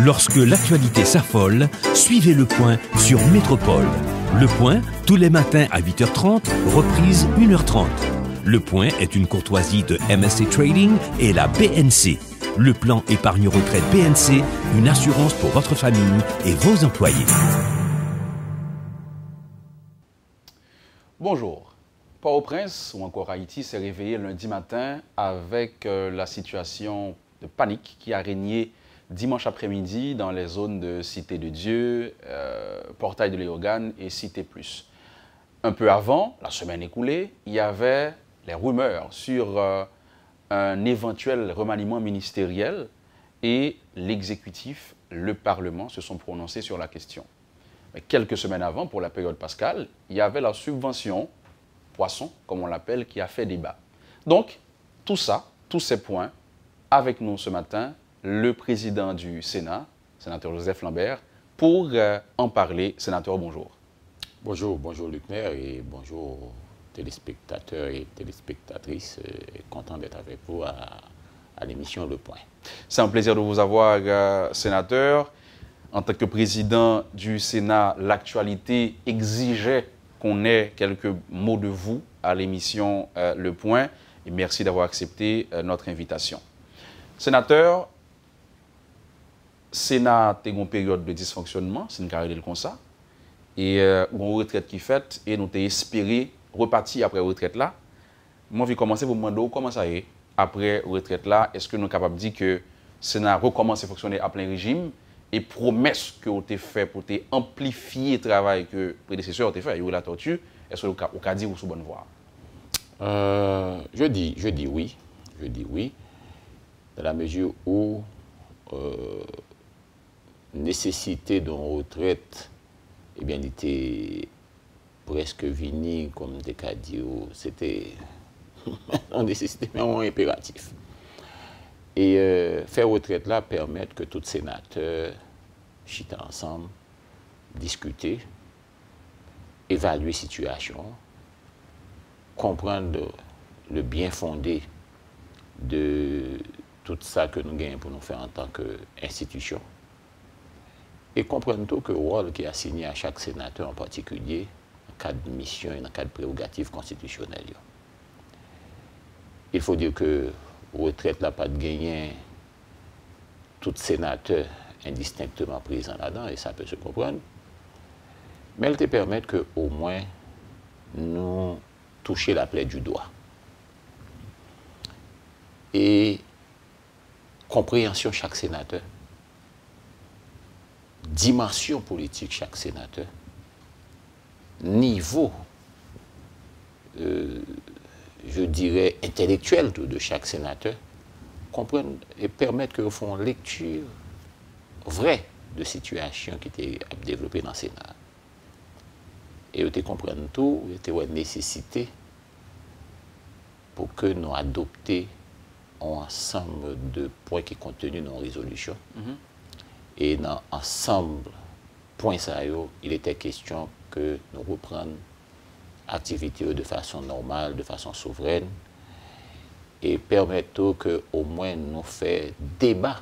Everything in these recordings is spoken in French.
Lorsque l'actualité s'affole, suivez Le Point sur Métropole. Le Point, tous les matins à 8h30, reprise 1h30. Le Point est une courtoisie de MSC Trading et la BNC. Le plan épargne retraite BNC, une assurance pour votre famille et vos employés. Bonjour. Port-au-Prince ou encore Haïti s'est réveillé lundi matin avec la situation de panique qui a régné dimanche après-midi dans les zones de Cité de Dieu, Portail de Léogane et Cité Plus. Un peu avant, la semaine écoulée, il y avait les rumeurs sur un éventuel remaniement ministériel et l'exécutif, le Parlement se sont prononcés sur la question. Mais quelques semaines avant, pour la période pascale, il y avait la subvention poisson, comme on l'appelle, qui a fait débat. Donc, tout ça, tous ces points, avec nous ce matin, le président du Sénat, sénateur Joseph Lambert, pour en parler. Sénateur, bonjour. Bonjour Luc-Mer et bonjour téléspectateurs et téléspectatrices. Content d'être avec vous à l'émission Le Point. C'est un plaisir de vous avoir, sénateur. En tant que président du Sénat, l'actualité exigeait qu'on ait quelques mots de vous à l'émission Le Point. Et merci d'avoir accepté notre invitation. Sénateur, Sénat a une période de dysfonctionnement, c'est une carrière comme ça. Et une retraite qui est faite, et nous avons espéré repartir après la retraite là. Moi, je vais commencer pour me demander comment ça est après la retraite là. Est-ce que nous sommes capables de dire que le Sénat recommence à fonctionner à plein régime et promesse que vous avez fait pour amplifier le travail que le prédécesseur a fait, il y a eu la tortue, est-ce que vous avez dit que vous êtes sur bonne voie? Je dis oui. Je dis oui, dans la mesure où nécessité d'une retraite, eh bien, il était presque venu, comme des cas dit, c'était une nécessité, mais un impératif. Et faire retraite là permet que tous les sénateurs chitent ensemble, discuter, évaluer la situation, comprendre le bien fondé de tout ça que nous gagnons pour nous faire en tant qu'institution. Et comprendre tout que le rôle qui est assigné à chaque sénateur en particulier, en cas de mission et en cas de prérogative constitutionnelle. Il faut dire que la retraite n'a pas de gagner tout sénateur indistinctement présent là-dedans, et ça peut se comprendre. Mais elle te permet qu'au moins nous toucher la plaie du doigt. Et compréhension chaque sénateur, dimension politique chaque sénateur, niveau, je dirais, intellectuel de chaque sénateur, comprennent et permettent que font une lecture vraie de situation qui était développée dans le Sénat. Et ils comprennent tout, il y a une nécessité pour que nous adoptions un ensemble de points qui sont contenus dans la résolution. Et dans l'ensemble points, il était question que nous reprenions l'activité de façon normale, de façon souveraine, et permettons qu'au moins nous fassions débat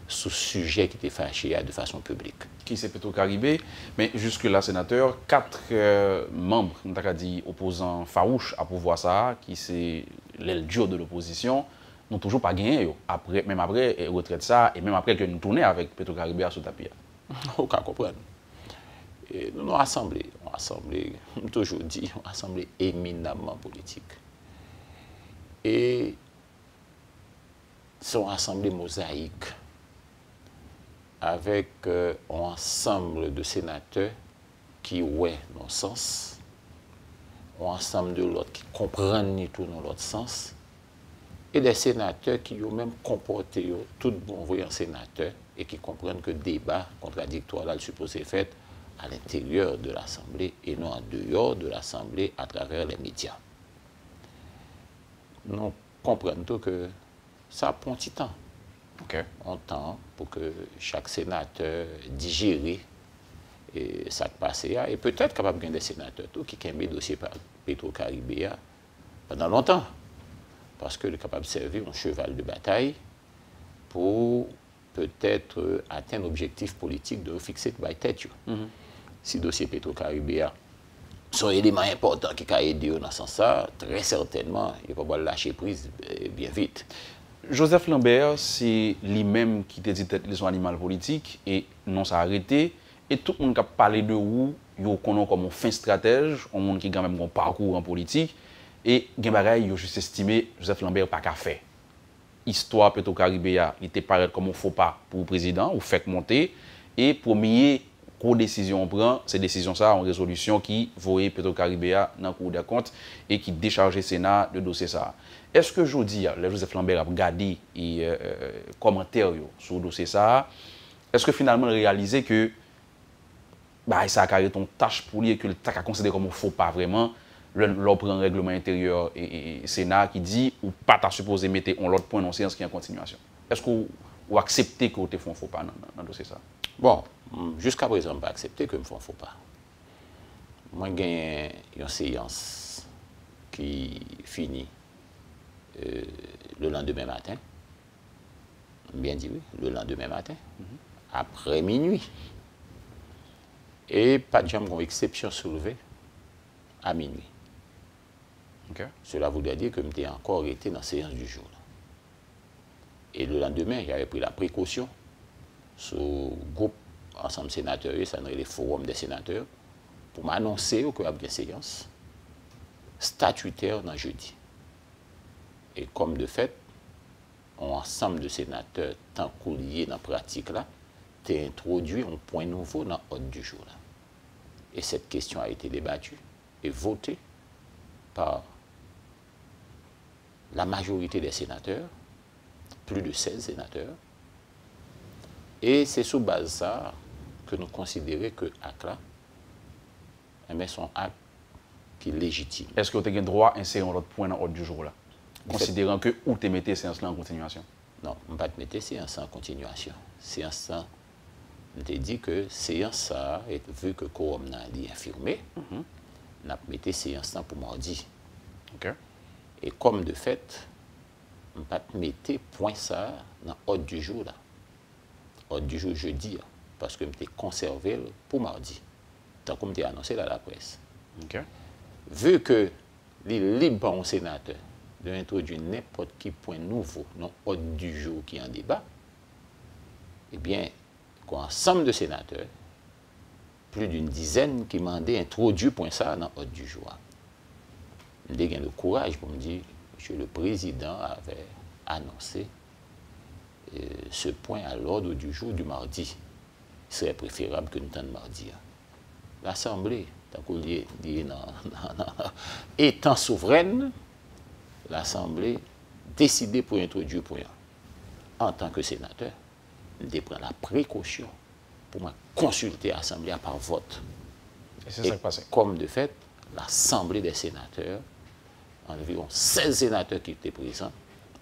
sur ce sujet qui était fâché de façon publique. Qui c'est Petro-Caribé, mais jusque-là, sénateur, 4 membres, on a dit opposants farouches à pouvoir ça, qui c'est l'aile dure de l'opposition, n'ont toujours pas gagné, après, même après retraite ça, et même après que nous tournions avec Petro-Caribé à Sous-Tapia. Aucun comprendre. Et nous avons assemblé, toujours dit, une assemblée éminemment politique. Et c'est une assemblée mosaïque avec un ensemble de sénateurs qui ouais dans le sens, un ensemble de l'autre qui comprennent tout dans l'autre sens, et des sénateurs qui ont même comporté tout bon voyant sénateurs et qui comprennent que le débat contradictoire là, le supposé fait à l'intérieur de l'Assemblée et non en dehors de l'Assemblée à travers les médias. Nous comprenons tout que ça prend du temps. Un temps pour que chaque sénateur digère ça qui passe. Et peut-être capable de des sénateurs qui ont mis le dossier par Petro-Caribé pendant longtemps. Parce que le capable de servir un cheval de bataille pour peut-être atteindre l'objectif politique de fixer de tête. Si le dossier Petro-Caribéa sont éléments importants qui ont aidé dans ce sens, très certainement, il va falloir lâcher prise bien vite. Joseph Lambert, c'est lui-même qui te dit que les animaux politiques et non ça arrêté. Et tout le monde qui a parlé de vous, il connaît comme un fin stratège, un monde qui a quand même un parcours en politique. Et il a juste estimé Joseph Lambert pas qu'à faire. Histoire Petro-Caribéa, il était paraît comme un faux pas pour le président, ou fait monter. Et première grosse décision on prend, c'est décision ça en résolution qui voyait Petro-Caribéa dans le Cour des comptes et qui déchargeait le Sénat de dossier ça. Est-ce que je dis, Joseph Lambert a regardé les commentaires sur le dossier ça, est-ce que finalement il a réalisé que ça a carré ton tâche pour lui et que le TAC a considéré comme un faux pas vraiment, l'on prend un règlement intérieur et Sénat qui dit ou pas t'as supposé mettre un autre point dans séance qui est en continuation. Est-ce que vous acceptez que vous faites un faux pas dans le dossier ça? Bon, jusqu'à présent, je n'ai pas accepté que je ne fais un faux pas. Moi, j'ai une séance qui finit le lendemain matin. Bien dit oui, le lendemain matin, après minuit. Et pas de jambe, exception soulevée à minuit. Okay. Cela voudrait dire que j'étais encore été dans la séance du jour. Et le lendemain, j'avais pris la précaution sur le groupe ensemble sénateur, ça serait les forums des sénateurs, pour m'annoncer qu'il y a une séance statutaire dans jeudi. Et comme de fait, un ensemble de sénateurs, tant qu'on lié dans la pratique là, t'es introduit un point nouveau dans l'ordre du jour là. Et cette question a été débattue et votée par la majorité des sénateurs, plus de 16 sénateurs. Et c'est sous base de ça que nous considérons que l'ACLA est son acte qui est légitime. Est-ce que vous avez le droit d'insérer un autre point dans l'ordre du jour là, considérant que vous te mettez séance là en continuation? Non, je ne vais pas te mettre séance en continuation. Séance là, je te dis que séance ça, vu que le quorum est infirmé, on a mis séance là pour mardi. Okay. Et comme de fait, je ne vais pas te mettre point ça dans l'ordre du jour là. Ordre du jour jeudi, parce que je t'ai conservé pour mardi, tant que je t'ai annoncé dans la presse. Okay. Vu que les libres au sénateur d'introduire n'importe quel point nouveau dans l'ordre du jour qui est en débat, eh bien, ensemble de sénateurs, plus d'une dizaine qui m'ont introduit point ça dans l'ordre du jour. J'ai eu le courage pour me dire, Monsieur le Président avait annoncé ce point à l'ordre du jour du mardi. Il serait préférable que nous tenions mardi. L'Assemblée, étant souveraine, l'Assemblée décidait pour introduire point. En tant que sénateur, je prends la précaution pour me consulter l'Assemblée par vote. Et c'est ça qui passe. Comme de fait, l'Assemblée des sénateurs, environ 16 sénateurs qui étaient présents,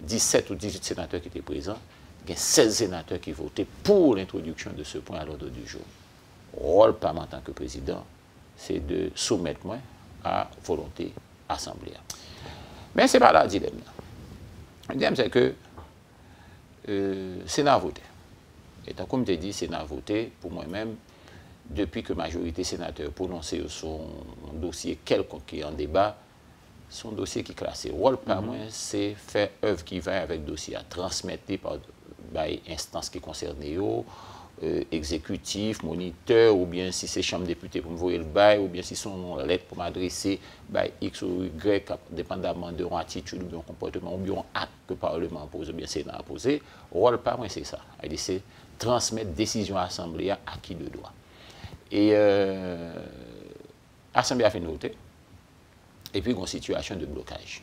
17 ou 18 sénateurs qui étaient présents, il y a 16 sénateurs qui votaient pour l'introduction de ce point à l'ordre du jour. Rôle pas en tant que président, c'est de soumettre moi à volonté assemblée. Mais ce n'est pas là le dilemme. Le dilemme, c'est que le Sénat a voté. Et comme je t'ai dit, le Sénat a voté pour moi-même depuis que la majorité sénateur prononcé son dossier quelconque qui est en débat, son dossier qui est classé. Rôle pas moi, c'est faire œuvre qui va avec le dossier, à transmettre par instances qui concernent exécutif, moniteur, ou bien si c'est chambre députée pour me voir le bail, ou bien si son lettre pour m'adresser X ou Y, dépendamment de son attitude, ou bien comportement, ou bien un acte que le Parlement pose, ou bien le Sénat a posé. Rôle pas moi, c'est ça. C'est transmettre décision à l'Assemblée à qui de droit. Et l'Assemblée a fait noter. Et puis, il y a une situation de blocage.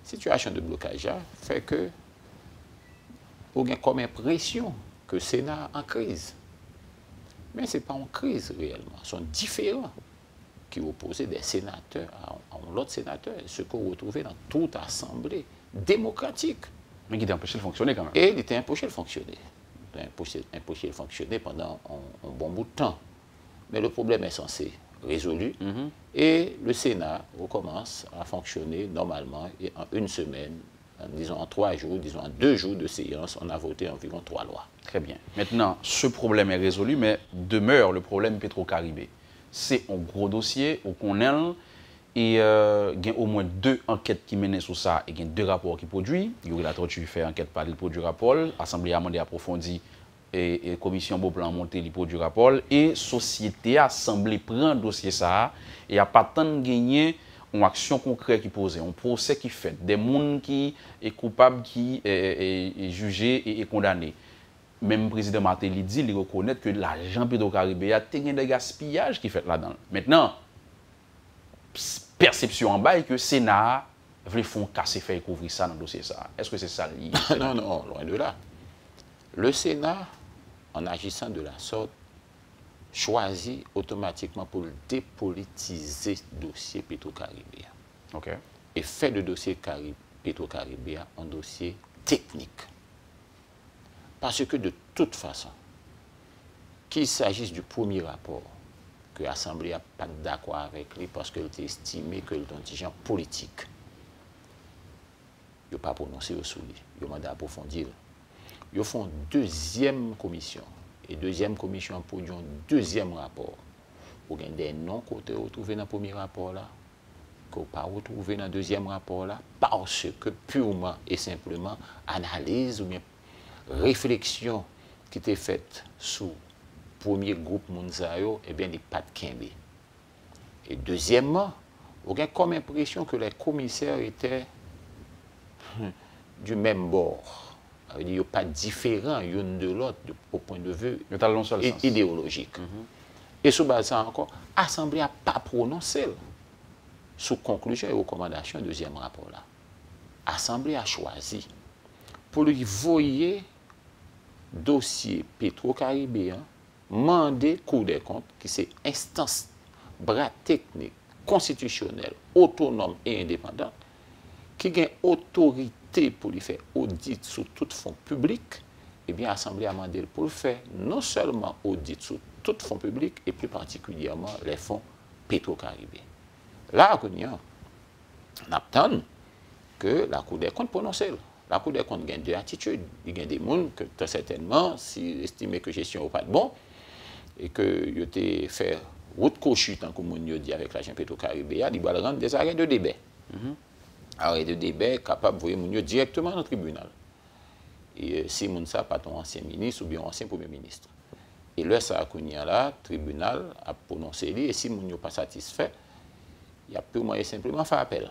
Situation de blocage fait que on a comme impression que le Sénat est en crise. Mais ce n'est pas en crise réellement. Ce sont différents qui opposent des sénateurs à l'autre sénateur, ce qu'on retrouve dans toute assemblée démocratique. Mais qui était empêché de fonctionner quand même. Et il était empêché de fonctionner. Il était empêché de fonctionner pendant un bon bout de temps. Mais le problème est censé résolu et le Sénat recommence à fonctionner normalement et en une semaine, disons en 3 jours, disons en 2 jours de séance, on a voté environ 3 lois. Très bien. Maintenant, ce problème est résolu, mais demeure le problème Petro-Caribé. C'est un gros dossier, on connaît, et il y a au moins 2 enquêtes qui mènent sur ça, et il y a 2 rapports qui produisent. Il y a la tortue fait enquête par le produit rapport, l'Assemblée a demandé approfondi, et commission Beauplan monté le produit rapport, et société a semblé prendre dossier ça, et a pas tant de gagner une action concrète qui pose, un procès qui fait, des gens qui sont coupables, qui est jugé et condamné. Même le président Martelly dit, il reconnaît que l'argent Petro-Caribé a des gaspillages qui fait là-dedans. Maintenant, perception en bas est que le Sénat veut faire casser, faire couvrir ça dans le dossier. Est-ce que c'est ça? Non, non, loin de là. Le Sénat, en agissant de la sorte, choisit automatiquement pour dépolitiser le dossier Petro-Caribé. Okay. Et fait le dossier Petro-Caribé un dossier technique. Parce que de toute façon, qu'il s'agisse du premier rapport, que l'Assemblée n'a pas d'accord avec lui parce qu'elle a estimé que le contingent politique, il n'a pas prononcé sur lui, il a demandé d'approfondir. Ils font une deuxième commission. Et deuxième commission produit un deuxième rapport. Vous avez des noms que vous retrouvez dans le premier rapport là, que vous ne pouvez pas retrouver dans le deuxième rapport là, parce que purement et simplement, analyse ou bien réflexion qui était faite sous le premier groupe Mounzayo, eh bien, il n'y a pas de Kimbe. Et deuxièmement, vous avez comme impression que les commissaires étaient du même bord. Il n'y a pas différent l'un de l'autre au point de vue idéologique. Et sous base ça encore, l'Assemblée n'a pas prononcé sous conclusion et recommandation du deuxième rapport là. L'Assemblée a choisi pour lui voyer dossier Petro-Caribéen, mandé Cour des comptes, qui c'est instance, bras technique, constitutionnel, autonome et indépendant, qui a autorité pour lui faire audit sur tout fonds public, eh bien l'Assemblée a demandé pour le faire non seulement audit sur tout fonds public, et plus particulièrement les fonds Petro-Caribéens. Là, on attend que la Cour des comptes prononce. La Cour des comptes a 2 attitudes. Il y a des gens que très certainement, s'ils estiment que la gestion n'est pas de bon, et que ils ont fait route cochue, tant que nous dit avec l'agent Petro-Caribéen, ils doivent rendre des arrêts de débat. Arrêt de débat capable de voir directement dans le tribunal. Et si Mounsa pas ton ancien ministre ou bien ancien premier ministre. Et là, ça a là, le tribunal a prononcé lui, et si Mounio n'est pas satisfait, il y a purement et simplement fait appel.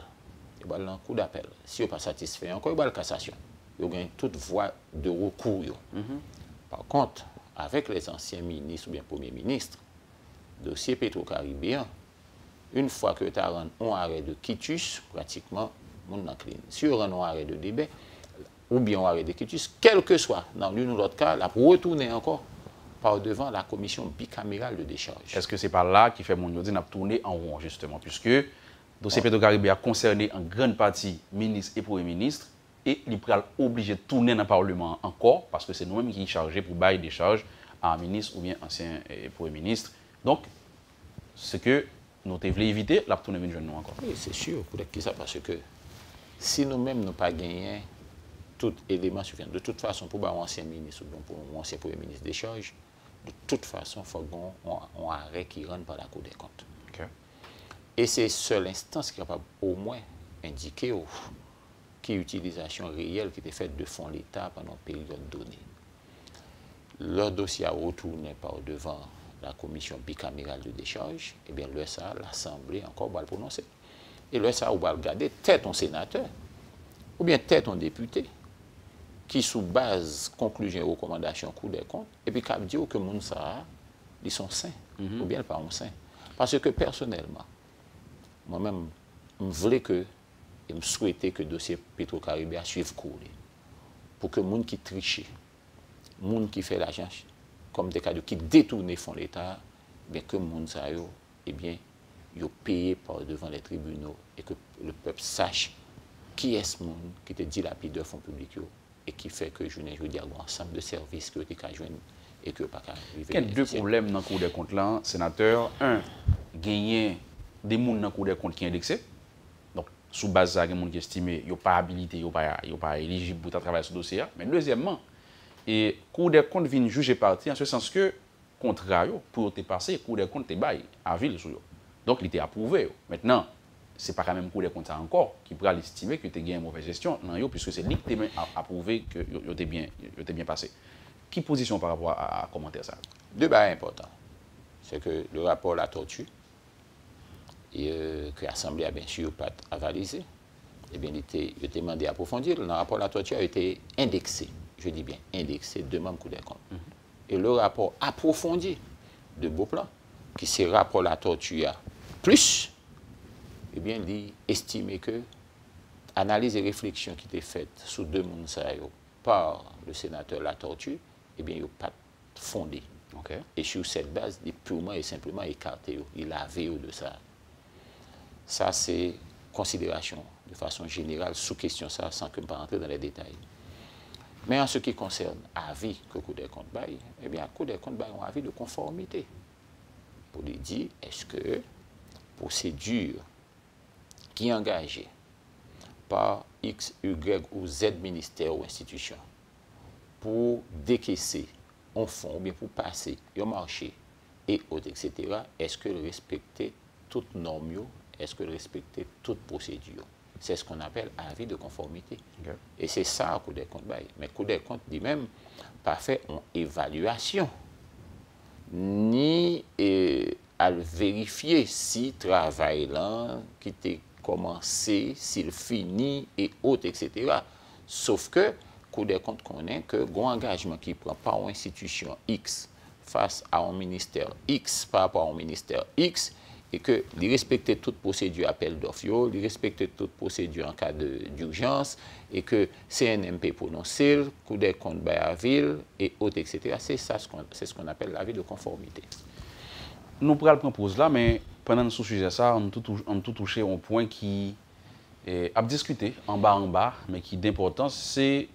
Il y a un coup d'appel. Si il n'est pas satisfait, encore il y a la cassation. Il y a toute voie de recours. Par contre, avec les anciens ministres ou bien premiers ministres, dossier Petro-Caribéen, une fois que tu as rendu un arrêt de quitus, pratiquement, mon encline. Si on rend un arrêt de débat, ou bien un arrêt de quitus, quel que soit, dans l'une ou l'autre cas, la retourner encore par devant la commission bicamérale de décharge. Est-ce que c'est par là qui fait mon dit n'a tourné en rond, justement, puisque le dossier Petro-Caribé a concerné en grande partie ministre et premier ministre, et il est obligé de tourner dans le Parlement encore, parce que c'est nous-mêmes qui sommes chargés pour bailler des charges à un ministre ou bien ancien premier ministre. Donc, ce que nous devons éviter, la tourner une jeune nous encore. Oui, c'est sûr, pour ça, parce que si nous-mêmes n'avons pas gagné tout élément suffisant, de toute façon, pour un ancien ministre ou pour un ancien premier ministre d'échange, de toute façon, il faut qu'on arrêt qui rentre par la Cour des comptes. Okay. Et c'est seule instance qui est capable au moins indiquer qui utilisation réelle qui était faite de fonds l'État pendant une période donnée. Leur dossier a retourné par devant la commission bicamérale de décharge, et bien l'Assemblée encore va le prononcer. Et l'ESA va regarder tête un sénateur, ou bien tête un député, qui sous base conclusion et recommandation Cour des comptes, et puis qui dit que les gens ils sont sains, ou bien pas sains. Parce que personnellement, moi-même, je voulais que, et je souhaitais que le dossier Petro-Caribé suive cours. Pour que les gens qui trichent, les gens qui font l'argent, comme des cas de qui détournent les fonds de l'État, bien que les gens eh bien, ils payé par devant les tribunaux et que le peuple sache qui est ce monde qui te dilapide de fonds publics et qui fait que je n'ai pas un ensemble de services que tu as joué et que pas arriver. Il y a 2 problèmes dans le Cour des comptes là, sénateur. Un, gagner des gens dans le Cour des comptes qui sont indexés. Donc, sous base ça, il y a des gens qui estiment qu'ils n'ont pas habilité, ils n'ont pas éligible pour travailler sur ce dossier. Mais deuxièmement, et Cour des comptes vient juger parti en ce sens que, contrat, pour te passer, Cour des comptes te bail à ville sur eux. Donc, il était approuvé. Maintenant, ce n'est pas quand même Cour des comptes encore qui pourra estimer que tu as gagné une mauvaise gestion, non, puisque c'est lui qui t'a approuvé que tu bien passé. Qui position par rapport à commenter ça? Deux bails importants. C'est que le rapport La Tortue, que l'Assemblée a bien sûr pas avalisé, eh bien, il était demandé d'approfondir. Le rapport La Tortue a été indexé, je dis bien indexé, de membres Cour des comptes. Et le rapport approfondi de Beauplan, qui c'est rapport La Tortue plus, eh bien, il estime que analyse et réflexion qui étaient faites sous deux mondes par le sénateur La Tortue, eh bien, il n'y a pas fondé. Okay. Et sur cette base, il est purement et simplement écarté. Il a veillé de ça. Ça, c'est considération de façon générale sous question ça, sans que je ne rentre dans les détails. Mais en ce qui concerne l'avis que Cour des comptes baille, eh bien, Cour des comptes baille un avis de conformité. Pour lui dire, est-ce que procédure qui est engagée par X, Y ou Z ministère ou institution pour décaisser en fonds, ou bien pour passer au marché et autres, etc., est-ce que respecter toutes normes, est-ce que respecter toute procédure? C'est ce qu'on appelle avis de conformité. Okay. Et c'est ça, Cour des comptes bail. Mais Cour des comptes lui-même pas fait une évaluation, ni à vérifier si le travail là, qui était commencé, s'il finit et autres, etc. Sauf que Cour des comptes connaît que un engagement qui prend par une institution X face à un ministère X par rapport à un ministère X, et que il respectait toute procédure appel d'offres, il respectait toute procédure en cas d'urgence, et que CNMP prononcé, Cour des comptes bail à ville et autres, etc. C'est ça, c'est ce qu'on appelle l'avis de conformité. Nous pourrons le prendre pause là, mais pendant ce sujet ça, on tout touché un point qui a discuté en bas, mais qui est d'importance, c'est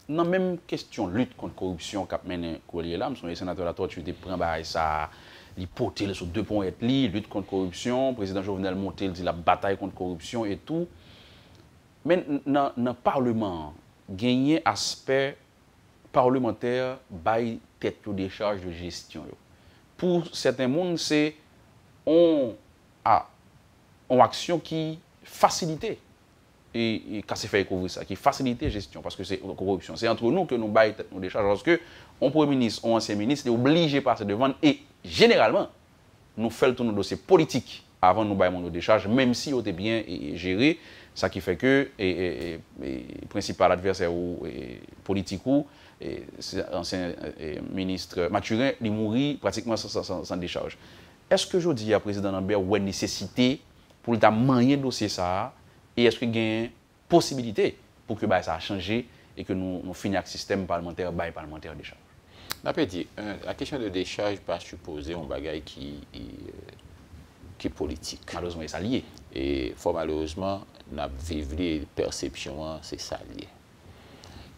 dans la même question lutte contre la corruption qu'a mené Collier là, les sénateurs La Tortue te prend ça, il porte sur deux points lutte contre la corruption, le président Jovenel Monté dit la bataille contre la corruption et tout. Mais dans le Parlement, gagner aspect parlementaire bail tête de charge de gestion. Pour certains mondes, c'est une action qui facilite et quand c'est fait couvrir ça, qui facilite la gestion, parce que c'est la corruption. C'est entre nous que nous baillons nos décharges, parce que un premier ministre ou un ancien ministre est obligé de passer devant, et généralement, nous faisons tous nos dossiers politiques avant de nous bailler nos décharges, même si on est bien géré, ça qui fait que le principal adversaire ou politique ou ancien ministre Mathurin, il mourit pratiquement sans décharge. Est-ce que je dis à président Lambert ou une nécessité pour le manier dossier ça? Et est-ce qu'il y a une possibilité pour que ça a changé et que nous finissions avec le système parlementaire, parlementaire décharge? La question de décharge pas supposer un bagage qui est politique. Malheureusement, c'est lié. Et fort malheureusement, nous vivons les perceptions, c'est ça lié.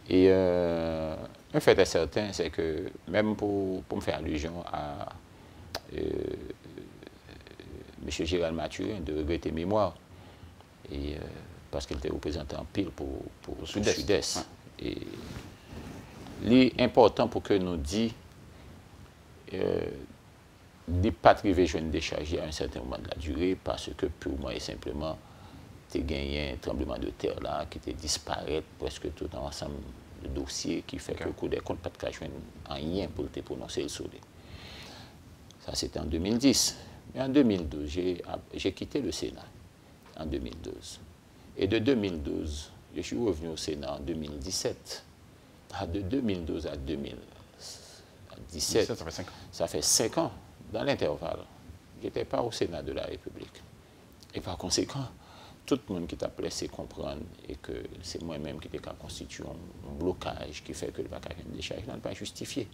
Et un fait est certain, c'est que même pour me faire allusion à M. Gérald Mathurin de regretter mémoire, et parce qu'il était représenté en pile pour le Sud-Est. Ouais. Et l'important pour que nous disions ne pas priver jeune décharger à un certain moment de la durée, parce que purement et simplement, tu as gagné un tremblement de terre là qui te disparaît presque tout un ensemble de dossiers qui fait que le Cour des comptes n'a pas de cacher en rien pour te prononcer le solde. Ça, c'était en 2010. Mais en 2012, j'ai quitté le Sénat. En 2012. Et de 2012, je suis revenu au Sénat en 2017. De 2012 à 2017, ça fait 5 ans. Ça fait 5 ans. Dans l'intervalle, je n'étais pas au Sénat de la République. Et par conséquent, tout le monde qui t'a laissé comprendre et que c'est moi-même qui t'ai constitué un blocage qui fait que le vacances de décharge n'est pas justifié.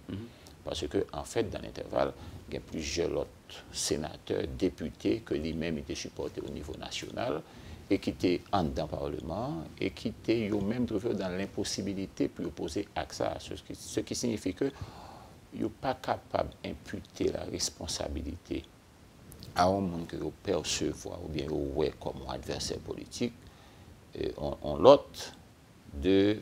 Parce que, en fait, dans l'intervalle, il y a plusieurs autres sénateurs, députés, que lui-même était supporté au niveau national et qui étaient en dedans Parlement et qui étaient eux-mêmes trouvés dans l'impossibilité pour opposer à ça. Ce qui signifie que ils ne sont pas capables d'imputer la responsabilité à un monde que vous percevez ou bien vous voyez comme un adversaire politique on lot de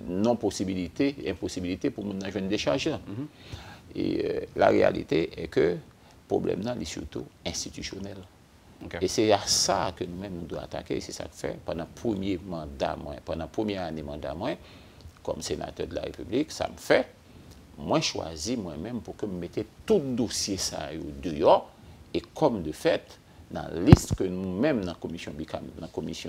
non-possibilité, impossibilité pour nous jouer une décharge. Et la réalité est que le problème là est surtout institutionnel. Et c'est à ça que nous-mêmes nous devons attaquer. C'est ça que fait pendant le premier mandat, pendant la première année mandat, comme sénateur de la République, ça me fait, moi choisi moi-même pour que je mette tout dossier ça dehors. Et comme de fait, dans la liste que nous-mêmes, dans la commission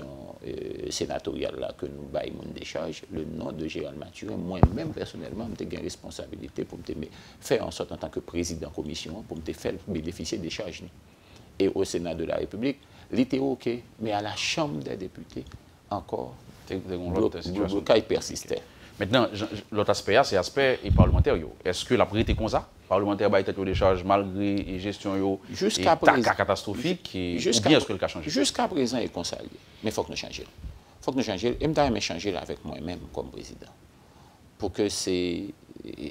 sénatoriale là, que nous baillons une décharge, le nom de Gérald Mathurin, moi-même personnellement, j'ai une responsabilité pour me faire en sorte en tant que président de la commission, pour me faire bénéficier des charges. Et au Sénat de la République, l'était OK, mais à la Chambre des députés, encore, le blocage persistait. Maintenant, l'autre aspect, c'est l'aspect parlementaire. Est-ce que la priorité comme ça, parlementaire va être des charges malgré la gestion catastrophique, ou bien est-ce que le cas change? Jusqu'à présent, il est consolidé. Mais il faut que nous changions. Il faut que nous changions. Et je changer avec moi-même comme président. Pour que c'est,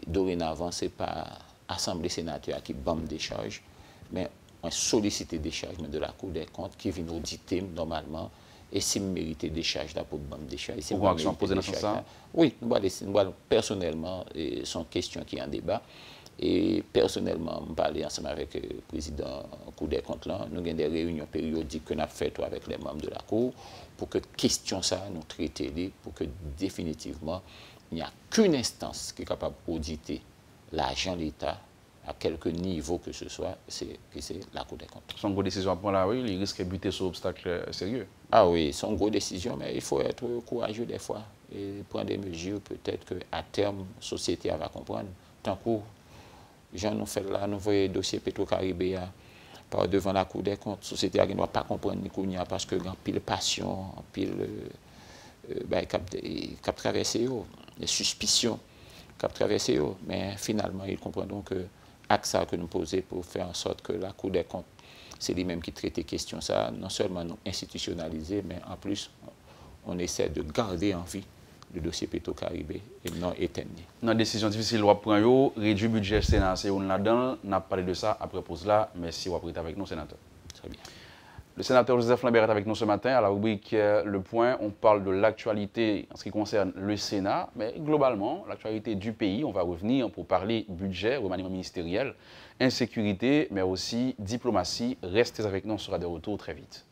dorénavant, ce n'est pas l'Assemblée sénatoriale qui bombe des charges, mais on sollicite des charges de la Cour des comptes qui vient auditer normalement. Et si je mérite des charges là pour bombe des charges. Pour action posée dans ce sens? Oui, personnellement, sont questions qui en débat. Et personnellement, je parlais ensemble avec le président de la Cour des comptes. Là. Nous avons des réunions périodiques que nous avons faites avec les membres de la Cour pour que question ça nous traiter, pour que définitivement, il n'y a qu'une instance qui est capable d'auditer l'argent de l'État à quelque niveau que ce soit, c'est la Cour des comptes. Son gros décision à prendre là, oui, il risque de buter sur obstacle sérieux. Ah oui, c'est une grosse décision, mais il faut être courageux des fois et prendre des mesures, peut-être qu'à terme, la société va comprendre. Tant que Jean nous fait là, nous voyons le dossier Petro-Caribéa par devant la Cour des comptes, la société ne doit pas comprendre Nikounia parce que grand pile passion, pile cap traversé, les suspicions cap traversé, mais finalement, ils comprendront que ça que nous posons pour faire en sorte que la Cour des comptes, c'est lui-même qui traite les questions, ça, non seulement nous institutionnaliser, mais en plus, on essaie de garder en vie le dossier Petro-Caribé et non éteindre. Dans la décision difficile, on prend réduire le budget Sénat, c'est on là-dedans, on a parlé de ça après pause là, merci d'avoir été avec nous, sénateur. Très bien. Le sénateur Joseph Lambert est avec nous ce matin. À la rubrique Le Point, on parle de l'actualité en ce qui concerne le Sénat, mais globalement, l'actualité du pays. On va revenir pour parler budget, remaniement ministériel, insécurité, mais aussi diplomatie. Restez avec nous, on sera de retour très vite.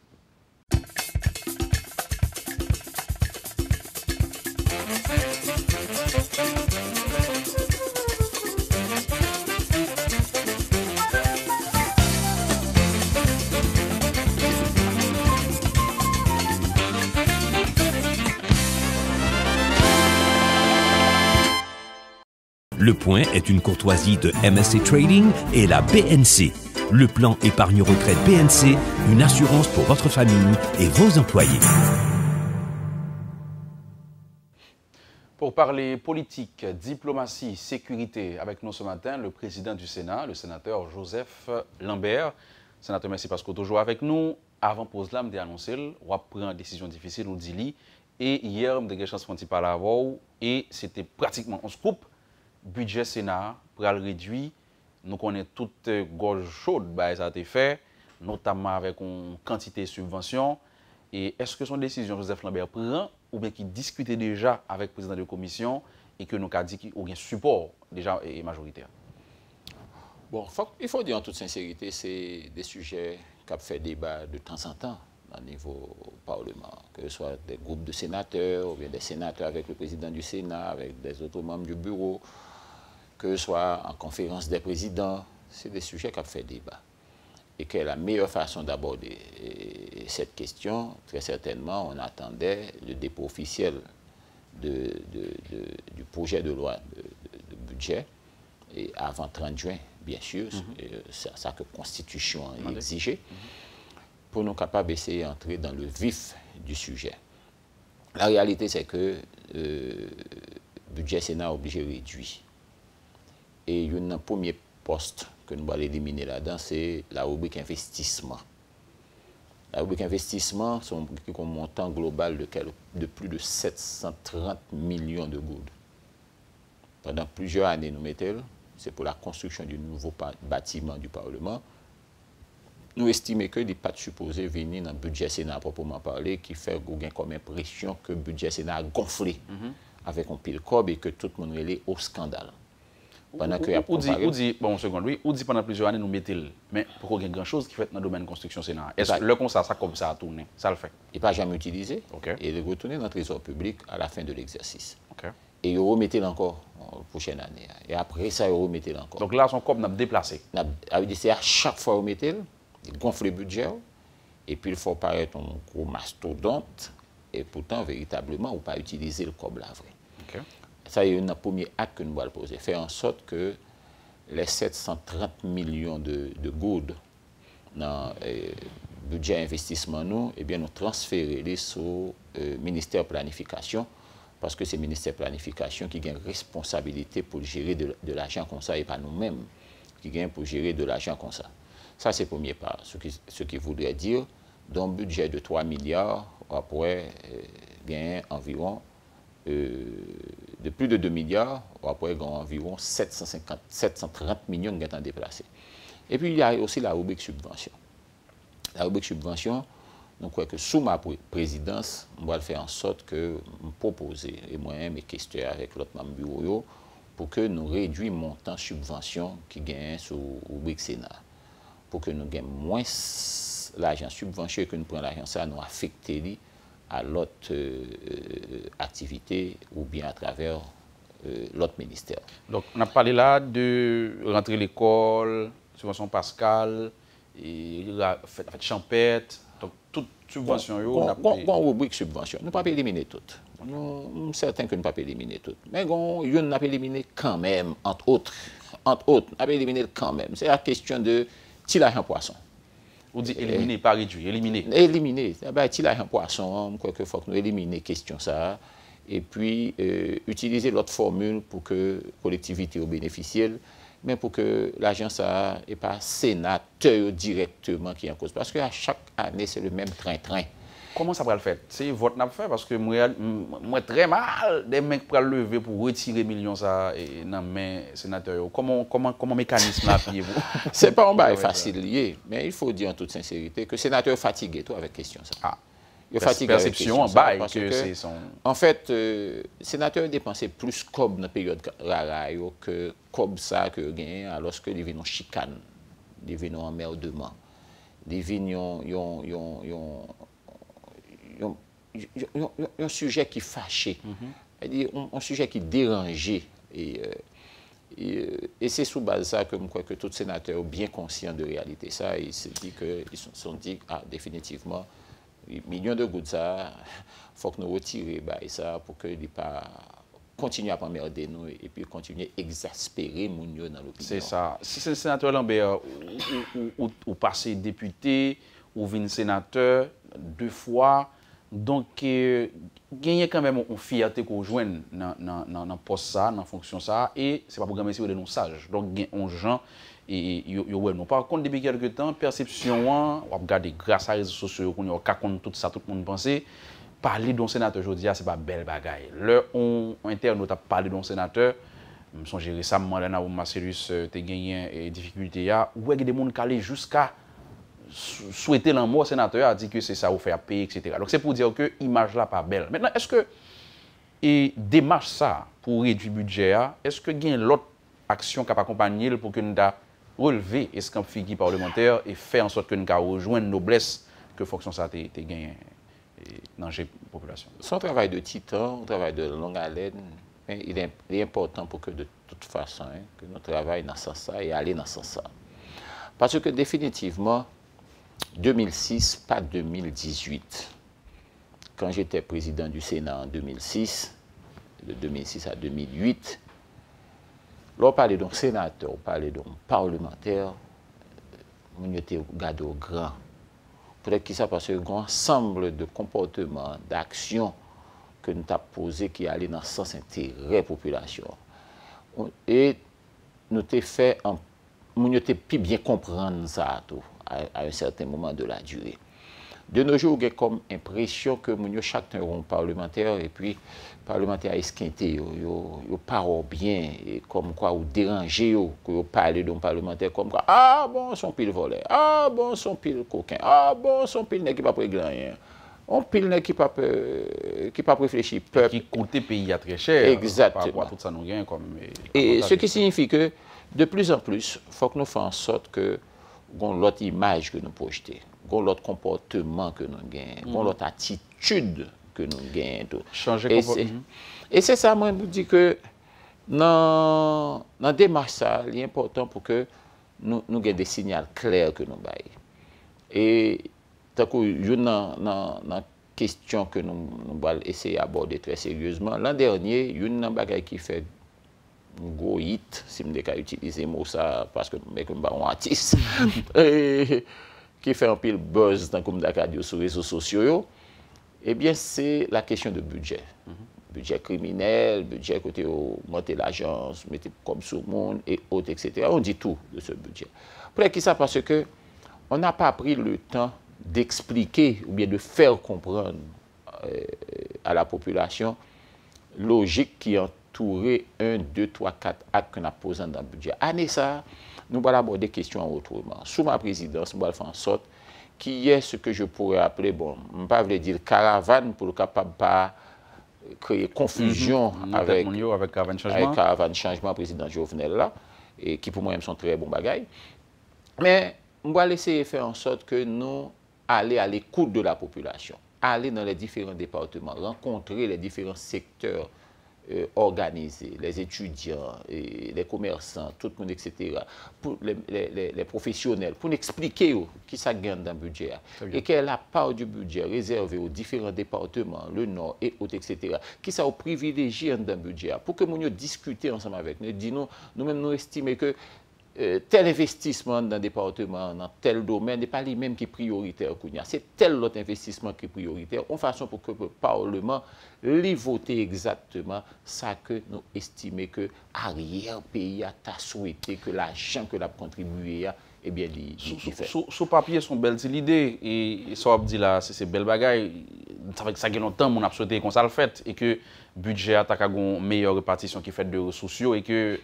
Le Point est une courtoisie de MSC Trading et la BNC. Le plan épargne retraite BNC, une assurance pour votre famille et vos employés. Pour parler politique, diplomatie, sécurité, avec nous ce matin, le président du Sénat, le sénateur Joseph Lambert. Sénateur, merci parce que vous êtes toujours avec nous. Avant pause là, je vais annoncer, on va prendre une décision difficile, on dit. Et hier, je me chance de parler avec vous. Et c'était pratiquement, on se coupe. Budget Sénat pour le réduire. Nous connaissons toute gorge chaude, ça a été fait, notamment avec une quantité de subventions. Et est-ce que son décision, Joseph Lambert, prend ou bien qu'il discutait déjà avec le président de la commission et que nous avons dit qu'il y a un support déjà majoritaire? Bon, il faut dire en toute sincérité, c'est des sujets qui ont fait débat de temps en temps au niveau Parlement, que ce soit des groupes de sénateurs ou bien des sénateurs avec le président du Sénat, avec des autres membres du bureau, que ce soit en conférence des présidents, c'est des sujets qui ont fait débat. Et que la meilleure façon d'aborder cette question, très certainement, on attendait le dépôt officiel du projet de loi de budget, et avant 30 juin, bien sûr, c'est ça que la Constitution a exigé, pour nous capables d'essayer d'entrer dans le vif du sujet. La réalité, c'est que le budget Sénat est obligé de réduire. Et il y a un premier poste que nous allons éliminer là-dedans, c'est la rubrique investissement. La rubrique investissement, c'est un montant global de plus de 730 millions de goudes. Pendant plusieurs années, nous mettons, c'est pour la construction du nouveau bâtiment du Parlement. nous estimons que n'est pas supposé venir dans le budget Sénat à proprement parler, qui fait comme impression que le budget Sénat a gonflé avec un pile cob et que tout le monde est au scandale. Pendant que ou dit bon seconde oui, ou dit pendant plusieurs années nous mettons mais pourquoi il y a grand chose qui fait dans le domaine de construction Sénat. Est-ce que le comme ça comme ça a tourné, ça le fait. Il pas jamais utilisé. Okay. Et il est retourné dans le trésor public à la fin de l'exercice. Okay. Et il remettait encore la prochaine année. Et après ça, il remettait encore. Donc là, son corps n'a déplacé. C'est à chaque fois qu'il remettait, il gonfle le budget. Et puis il faut paraître un gros mastodonte. Et pourtant, véritablement, on ne pas utiliser le corps là vrai. Okay. Ça, il y a un premier acte que nous allons poser. Faire en sorte que les 730 millions de gouttes dans le budget investissement, nous, eh bien, nous transférer sur le ministère de planification. Parce que c'est le ministère de planification qui a une responsabilité pour gérer de l'argent comme ça et pas nous-mêmes qui gagnent pour gérer de l'argent comme ça. Ça, c'est le premier pas. Ce qui voudrait dire, dans un budget de 3 milliards, on pourrait gagner environ, de plus de 2 milliards, on pourrait gagner environ 730 millions de gains déplacés. Et puis, il y a aussi la rubrique subvention. La rubrique subvention, donc, que sous ma présidence, on va faire en sorte que nous proposer, et moi-même, mes questions avec l'autre membre du bureau, pour que nous réduisions le montant de subvention qui gagne sur le rubrique Sénat. Pour que nous gagnions moins l'argent subventionné que nous prenons l'argent, ça nous affecte à l'autre activité ou bien à travers l'autre ministère. Donc, on a parlé là de rentrer l'école, subvention Pascal, et la fête champêtre. Donc, toute subvention, on rubrique subvention. Nous ne pouvons pas éliminer toutes. Nous sommes certains que nous ne pouvons pas éliminer toutes. Mais on n'a pas éliminé quand même, entre autres. Entre autres, on n'a pas éliminé quand même. C'est la question de si l'argent poisson. Vous dites éliminer, pas réduire, éliminer. Éliminer. Si l'argent poisson, quoi que faut que nous éliminer la question ça. Et puis, utiliser l'autre formule pour que la collectivité bénéficie. Mais pour que l'agence ça n'est pas sénateur directement qui est en cause. Parce qu'à chaque année, c'est le même train-train. Comment ça va le faire? C'est votre n'a fait parce que moi très mal des mecs pour lever pour retirer millions ça et dans main sénateur. Comment mécanisme là appuyez-vous? C'est pas un bail facile lié, mais il faut dire en toute sincérité que le sénateur est fatigué toi avec question ça. Ah. Il fatigué perception en bail que c'est son. En fait, le sénateur dépensait plus cob dans la période rara que cob ça que gagne alors que les viennent en chicane, les viennent en emmerdement, les viennent un sujet qui fâchait, un sujet qui dérangeait. Et c'est sous base de ça que je crois que tout sénateur est bien conscient de la réalité. Ça, ils se disent qu'ils se sont dit, ah, définitivement, millions de gouttes, ça, il faut que nous retirions ça pour que ne pas continuer à emmerder nous et puis continuer à exaspérer mon dans l'opinion. C'est ça. Si c'est le sénateur Lambert, ou passé député, ou venu sénateur 2 fois, donc il y a quand même une fierté qu'on joigne dans le poste ça, dans la fonction ça, et c'est pas pour gagner si vous êtes sage. Donc il y a un gens et non. Par contre, depuis quelques temps, perception, on regarde grâce à les réseaux sociaux, on a tout ça, tout le monde pensait. Parler d'un sénateur aujourd'hui, c'est pas belle bagaille. Là, on internaute a parlé d'un sénateur. Je me souviens récemment, là, où Marcellus a gagné des difficultés, où il y a des gens qui allaient jusqu'à souhaiter la mort sénateur, a dit que c'est ça ou faire payer, etc. Donc c'est pour dire que l'image là pas belle. Maintenant, est-ce que démarche ça pour réduire le budget, est-ce que il y a l'autre action qui a accompagné pour que nous relever est-ce qu'un figure parlementaire et faire en sorte que nous rejoindre nos noblesse que fonction ça a gagné dans la population? Son travail de titan, un travail de longue haleine, il est important pour que de toute façon, que nous travaillions dans ce sens et aller dans ce sens. Parce que définitivement, 2006, pas 2018. Quand j'étais président du Sénat en 2006, de 2006 à 2008, là, on parlait d'un sénateur, on parlait d'un parlementaire, on était gardé au grand. Peut-être que ça parce qu'il y a un ensemble de comportements, d'actions que nous avons posés qui allaient dans le sens intérêt de la population. Et nous avons fait nous avons pu bien comprendre ça à un certain moment de la durée. De nos jours, il y a comme impression que nous chacun un parlementaire et puis parlementaire esquinté, yo parle bien et comme quoi ou déranger que yo parler d'un parlementaire comme quoi ah bon son pile volé, ah bon son pile coquin, ah bon son pile n'est qui pas prêt rien. On pile n'est qui pas réfléchir peuple qui coûte pays à très cher. Exactement. Par rapport à tout ça nous gagne comme et ce qui signifie que de plus en plus, il faut que nous fassions en sorte que l'autre image que nous projetons, l'autre comportement que nous gagnons, l'autre attitude que nous gagnons. Changer comportement. Et c'est ça, moi, je vous dis que dans la démarche, ça, il est important pour que nous ayons des signaux clairs que nous baillons. Et tant que dans la question que nous allons essayer d'aborder très sérieusement, l'an dernier, il y a une bagaille qui fait un gros hit, si je peux utiliser le mot ça, parce que je suis un artiste, qui fait un pile buzz dans le radio sur les réseaux sociaux, eh bien, c'est la question de budget. Budget criminel, budget côté monter l'agence, mettre comme sur le monde et autres, etc. On dit tout de ce budget. Pour qui ça? Parce que on n'a pas pris le temps d'expliquer ou bien de faire comprendre à la population logique qui entourait 1, 2, 3, 4 actes qu'on a posés dans le budget. Année ça, nous allons aborder des questions autrement. Sous ma présidence, nous allons faire en sorte qu'il y ait ce que je pourrais appeler, bon, je ne vais pas dire caravane pour le capable pas créer confusion avec caravane changement président Jovenel là, et qui pour moi sont très bons bagailles. Mais on va essayer de faire en sorte que nous aller à l'écoute de la population, aller dans les différents départements, rencontrer les différents secteurs organisés, les étudiants, les commerçants, tout le monde, etc., pour les professionnels, pour nous expliquer qui ça gagne dans le budget et quelle est la part du budget réservée aux différents départements, le Nord et autres, etc., qui ça privilégié dans le budget, pour que nous discutions ensemble avec nous, disons, nous-mêmes nous estimons que tel investissement dans un département, dans tel domaine, n'est pas les mêmes qui est prioritaire. C'est tel autre investissement qui est prioritaire, en façon pour que le Parlement les vote exactement ça que nous estimons que arrière-pays a souhaité que l'argent que l'a contribué à, eh bien, il fait. Sur papier, c'est une belle idée, et ça on dit là, c'est une belle bagaille. Ça fait que ça fait longtemps qu'on a souhaité qu'on ça le fait, et que le budget a une meilleure répartition qui fait de ressources, et que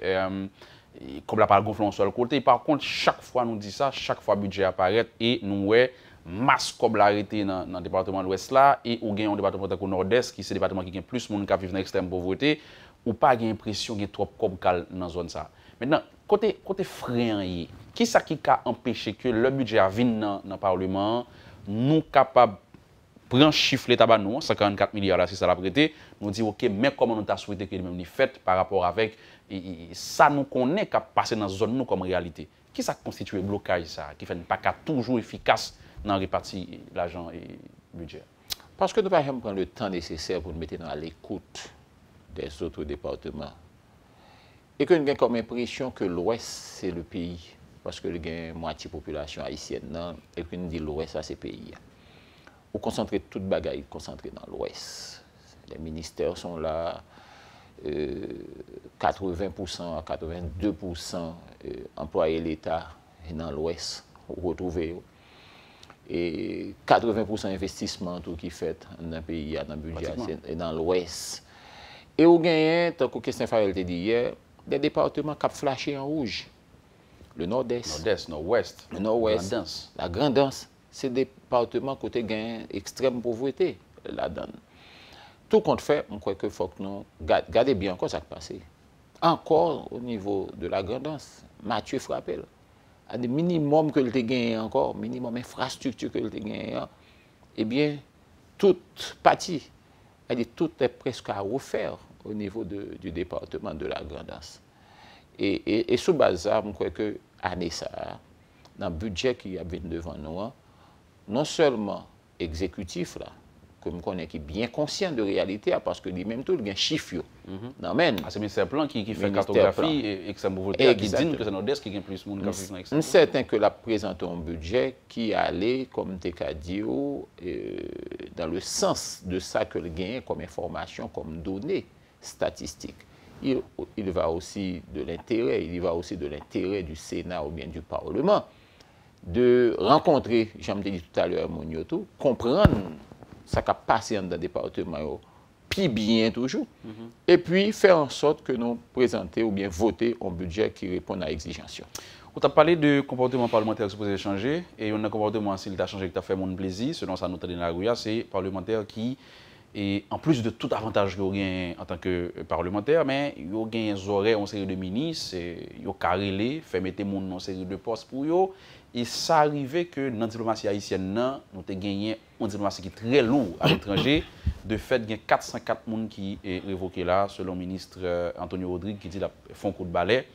comme la parole gonfle sur le côté. Par contre, chaque fois nous dit ça, chaque fois le budget apparaît et nous voyons masse comme l'arrêté dans le département de l'Ouest là et ou gagne un département de Nord-Est qui c'est le département qui a plus de monde qui vivent dans l'extrême pauvreté ou pas gagne l'impression qu'il y a trop comme cal dans zone ça. Maintenant, côté frein qui ça qui a empêché que le budget a vienne dans le parlement nous capable prendre chiffre l'état ba nous 54 milliards là c'est ça l'a prêté nous dit OK mais comment nous t'a souhaité que même fait par rapport avec ça nous connaît qu'à passer dans zone nous comme réalité. Qui ça constitue le blocage ça qui fait pas toujours efficace dans répartir l'argent et le budget? Parce que nous ne pouvons pas prendre le temps nécessaire pour nous mettre à l'écoute des autres départements. Et que nous avons comme impression que l'Ouest, c'est le pays. Parce que nous avons une moitié de la population haïtienne. Et que nous disons l'Ouest, c'est le pays. On concentre toute bagaille concentrée dans l'Ouest. Les ministères sont là. 80% à 82% employés l'État dans l'Ouest, vous retrouvez. Et 80% d'investissement qui fait dans le pays, dans le budget, et dans l'Ouest. Et vous gagnez, tant que Christian Farel te dit hier, des départements qui ont flashé en rouge. Le Nord-Est. Nord-Est, Nord-Ouest. Le Nord-Ouest. La Grand'Anse. C'est des départements qui ont extrême pauvreté là-dedans. Tout compte fait, je crois qu'il faut que nous gardions bien encore ce qui passe. Encore au niveau de la Grand'Anse, Mathieu Frappel, à des minimums que le gagné encore, minimum infrastructure que le gagné, eh bien, toute partie, tout est presque à refaire au niveau du département de la Grand'Anse. Et sous base ça, je crois que année ça, dans le budget qui a devant nous, non seulement exécutif là, comme on est bien conscient de réalité parce que lui-même tout il y a un chiffre c'est le ministère plan qui fait cartographie et que ça qui dit que c'est Nord-Est qui gagne plus de monde qui vit dans certain que la présente un budget qui allait comme Tekadio dans le sens de ça que le gagne comme information comme données statistiques. Il va aussi de l'intérêt, il y va aussi de l'intérêt du Sénat ou bien du Parlement de rencontrer, j'aime dit tout à l'heure, mon yoto, comprendre ce qui a passé dans le département, puis bien toujours, et puis faire en sorte que nous présenter ou bien voter un budget qui répond à l'exigence. On t'a parlé de comportement parlementaire supposé changer, et on a un comportement, s'il a changé, qui t'a fait mon plaisir, selon ça, nous dans la rue, c'est parlementaire qui, et en plus de tout avantage qu'il y a en tant que parlementaire, mais il y a des horaires en série de ministres, il y a carrelé, fait mettre mon nom en série de postes pour eux. Et ça arrivait que dans la diplomatie haïtienne, nous avons gagné une diplomatie qui est très lourde à l'étranger. De fait, il y a 404 personnes qui sont révoquées là, selon le ministre Antonio Rodrigue, qui dit qu'ils font un coup de balai.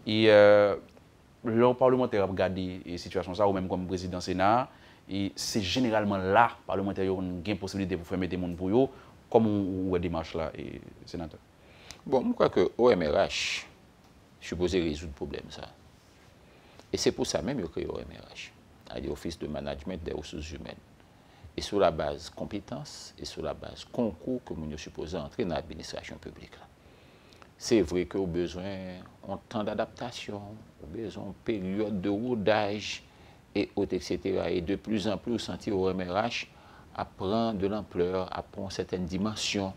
Et le parlementaire a regardé la situation, ça, ou même comme président Sénat. Et c'est généralement là, les parlementaires ont une possibilité pour faire mettre les gens pour eux, comme on a démarche là, et sénateur. Bon, je crois que OMRH supposé résoudre le problème, ça. Et c'est pour ça même qu'il a créé OMRH, l'Office de Management des Ressources Humaines. Et sur la base compétences et sur la base concours que nous sommes supposés entrer dans l'administration publique. C'est vrai qu'on a besoin d'un temps d'adaptation, on a besoin d'une période de rodage, et autres, etc. Et de plus en plus, sentir au MRH apprend de l'ampleur, apprend certaines dimensions.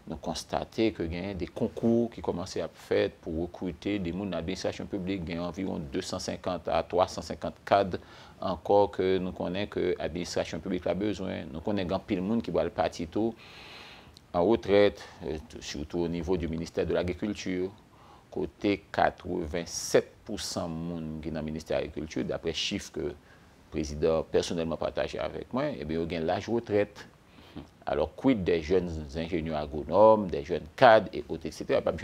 Nous constatons qu'il y a des concours qui commencent à être faits pour recruter des gens dans l'administration publique. Il y a environ 250 à 350 cadres encore que nous connaissons que l'administration publique a besoin. Nous connaissons pile de monde qui va partir en retraite, surtout au niveau du ministère de l'Agriculture. Côté 87% de monde qui est dans le ministère de l'Agriculture, d'après les chiffres que le président personnellement partagé avec moi, eh bien, il y a l'âge retraite. Alors, quid des jeunes ingénieurs agronomes, des jeunes cadres et autres, etc. Pas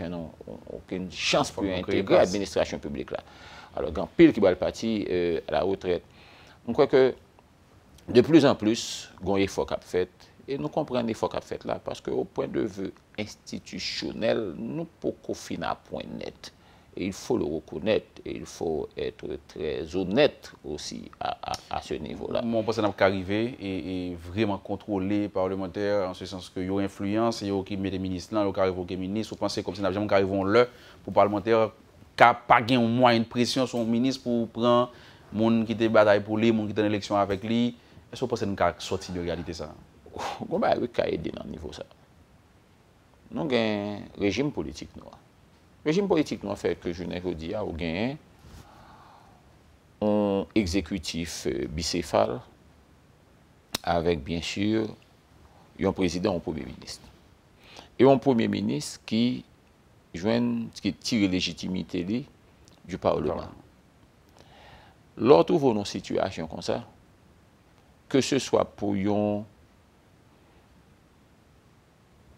aucune chance pour intégrer l'administration publique là. Alors, il y a pile qui va partir à la retraite. On croit que de plus en plus, il y a un effort qui a fait. Et nous comprenons l'effort qu'a fait là, parce qu'au point de vue institutionnel, nous pouvons finir à point net. Et il faut le reconnaître, et il faut être très honnête aussi à ce niveau-là. Mon pense n'a pas arrivé et vraiment contrôler les parlementaires, en ce sens qu'il y a une influence, il y a qui met des ministres là, il y a qui ministres, vous pensez comme si nous n'avions pas arrivé là pour les parlementaires, qui n'ont pas gagné au moins une pression sur le ministre pour prendre les gens qui te bataille pour lui, les gens qui sont en élection avec lui. Est-ce que vous pensez que nous avons sorti de réalité ça? On va aider dans le niveau ça. Nous avons un régime politique noir. Le régime politique noir fait que je n'ai pas dit à un exécutif bicéphale avec bien sûr un président, un premier ministre. Et un premier ministre qui tire légitimité du Parlement. Lorsque nous avons une situation comme ça, que ce soit pour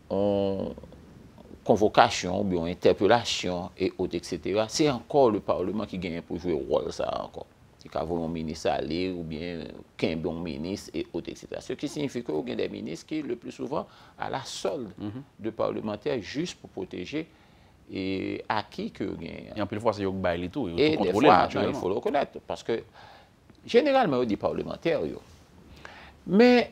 en convocation, ou bien interpellation et autres, etc. C'est encore le Parlement qui gagne pour jouer le rôle ça encore. C'est qu'à un ministre aller ou bien qu'un bon ministre et autres, etc. Ce qui signifie qu'il y a des ministres qui, le plus souvent, à la solde de parlementaires juste pour protéger et à qui que gagne. Et en plus, fois, c'est eux qui tout. Et des fois, il faut le reconnaître, parce que généralement, on dit parlementaires. Mais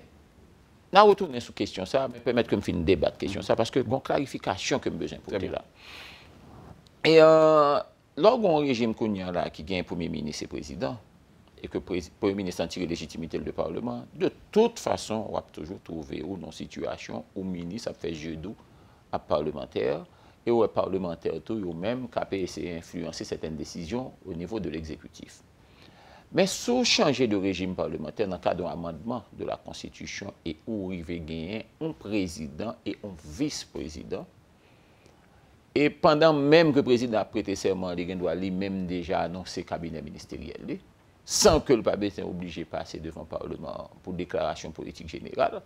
on va retourner sur la question, ça me permettre que je finisse débat de question, ça, parce que bon clarification que je besoin pour là. Et lorsqu'on a un régime là, qui gagne Premier ministre et Président, et que le Premier ministre en tire légitimité du Parlement, de toute façon, on va toujours trouver une situation où le ministre a fait jeu doux à parlementaire, et où le parlementaire tout même qui a essayé d'influencer certaines décisions au niveau de l'exécutif. Mais si changer de régime parlementaire dans le cadre d'un amendement de la Constitution et où il va gagner un président et un vice-président, et pendant même que le président a prêté serment, il doit lui-même déjà annoncer le cabinet ministériel, sans que le pape soit obligé de passer devant le Parlement pour déclaration politique générale,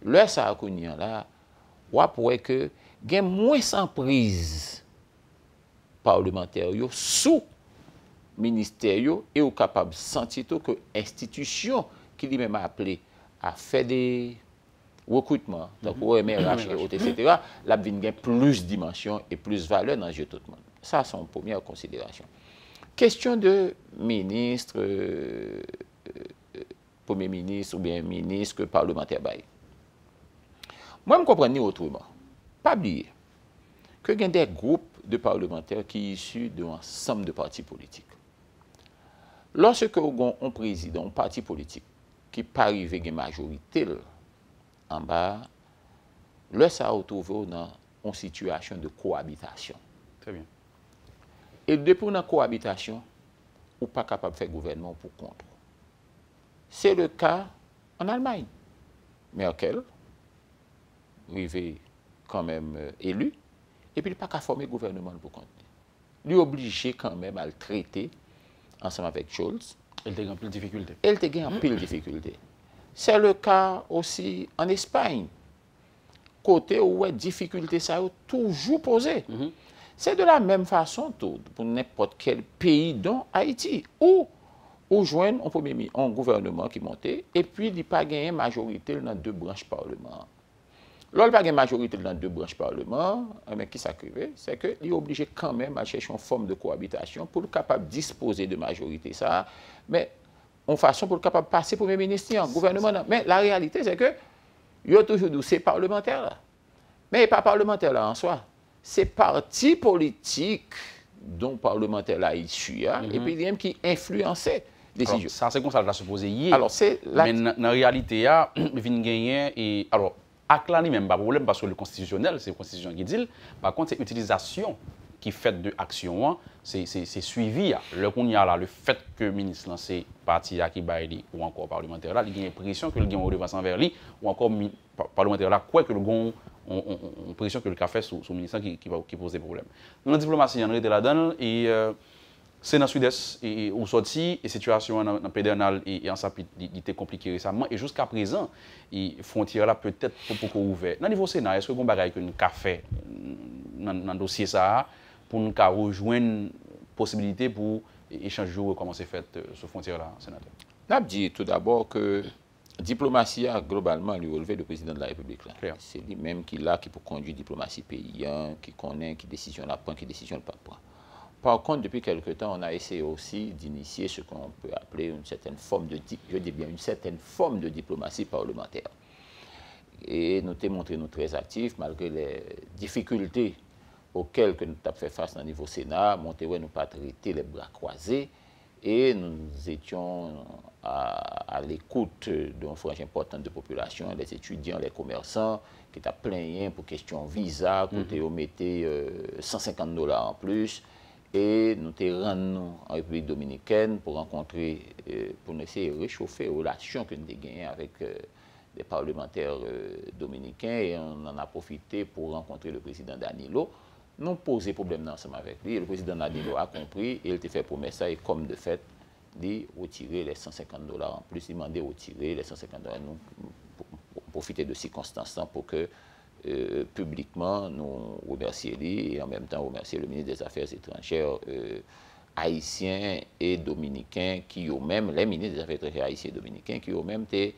là, ça a connu là, on pourrait que il y a moins sans prise parlementaire sous ministère et au capable de sentir que l'institution qui lui-même a appelé à faire des recrutements, donc OMRH et autres, etc., là, il y a plus de dimensions et plus de valeur dans le jeu de tout le monde. Ça, c'est une première considération. Question de ministre, premier ministre ou bien ministre parlementaire. Moi, je comprends autrement. Pas oublier qu'il y a des groupes de parlementaires qui sont issus d'un ensemble de partis politiques. Lorsque on président, un parti politique, qui pas arrivé à une majorité en bas, là, ça a retrouvé dans une situation de cohabitation. Très bien. Et depuis une cohabitation, on n'est pas capable de faire gouvernement pour contre. C'est le cas en Allemagne. Merkel, arrivé quand même élu, et puis il n'a pas qu'à former gouvernement pour contre. Il est obligé quand même à le traiter ensemble avec Scholz. Elle a en pile difficulté. Elle a en pile difficulté. C'est le cas aussi en Espagne. Côté où les difficultés ça toujours posées. C'est de la même façon pour n'importe quel pays, dont Haïti, où on joint un gouvernement qui montait et puis il n'y a pas gagné majorité dans deux branches parlement. Lorsqu'il n'y a pas gagné majorité dans deux branches parlement, mais qui s'accrive, c'est qu'il est obligé quand même à chercher une forme de cohabitation pour être capable de disposer de majorité. Ça, mais en façon pour être capable de passer Premier ministre en gouvernement. Mais la réalité, c'est que il y a toujours dit ces parlementaires là. Mais pas parlementaire là en soi. C'est parti politique dont parlementaire là issu, et puis il y a qui influençait les décisions. Ça, c'est comme ça que je supposé hier. Alors, c'est mais dans la réalité, il y a une gagner et alors, avec là, même pas de problème parce que le constitutionnel, c'est la constitution qui dit. Par contre, c'est l'utilisation qui fait de l'action, c'est suivi. Le fait que le ministre lance parti qui baille ou encore parlementaire là, il y a une pression que le gagne redevance envers lui ou encore parlementaire là, quoi que le gagne on pression que le café sous le ministre qui pose des problèmes. Dans la diplomatie, on est là-dedans et c'est dans le sud-est et où sorti et situation dans le pédernal et en sapit il était compliqué récemment et jusqu'à présent les frontières là peut-être beaucoup ouvert. Dans le niveau Sénat, est-ce que vous avez un café dans le dossier ça pour nous rejoindre possibilité pour échanger comment c'est fait sur frontière là, sénateur? Je dis tout d'abord que la diplomatie a globalement lui relevé le président de la République. C'est lui-même qui peut conduire la diplomatie paysanne, qui connaît, qui décision la prend, qui décision ne pas prendre. Par contre, depuis quelque temps, on a essayé aussi d'initier ce qu'on peut appeler une certaine forme de diplomatie parlementaire. Et nous avons montré nous très actifs, malgré les difficultés auxquelles nous avons fait face au niveau Sénat, nous n'avons pas traité les bras croisés. Et nous étions à l'écoute d'une frange importante de population, les étudiants, les commerçants, qui étaient plaints pour question visa, qui ont mis $150 en plus. Et nous sommes rendus en République dominicaine pour rencontrer, pour essayer de réchauffer les relations que nous avons gagnées avec les parlementaires dominicains. Et on en a profité pour rencontrer le président Danilo. Nous posé problème ensemble avec lui. Et le président Danilo a compris et il a fait promesse et comme de fait, de retirer les $150 en plus. Il m'a demandé de retirer les $150. Nous profiter de circonstances pour que publiquement nous remercions lui et en même temps remercier le ministre des Affaires étrangères haïtien et dominicain qui ont même, les ministres des Affaires étrangères haïtiens et dominicains qui ont même été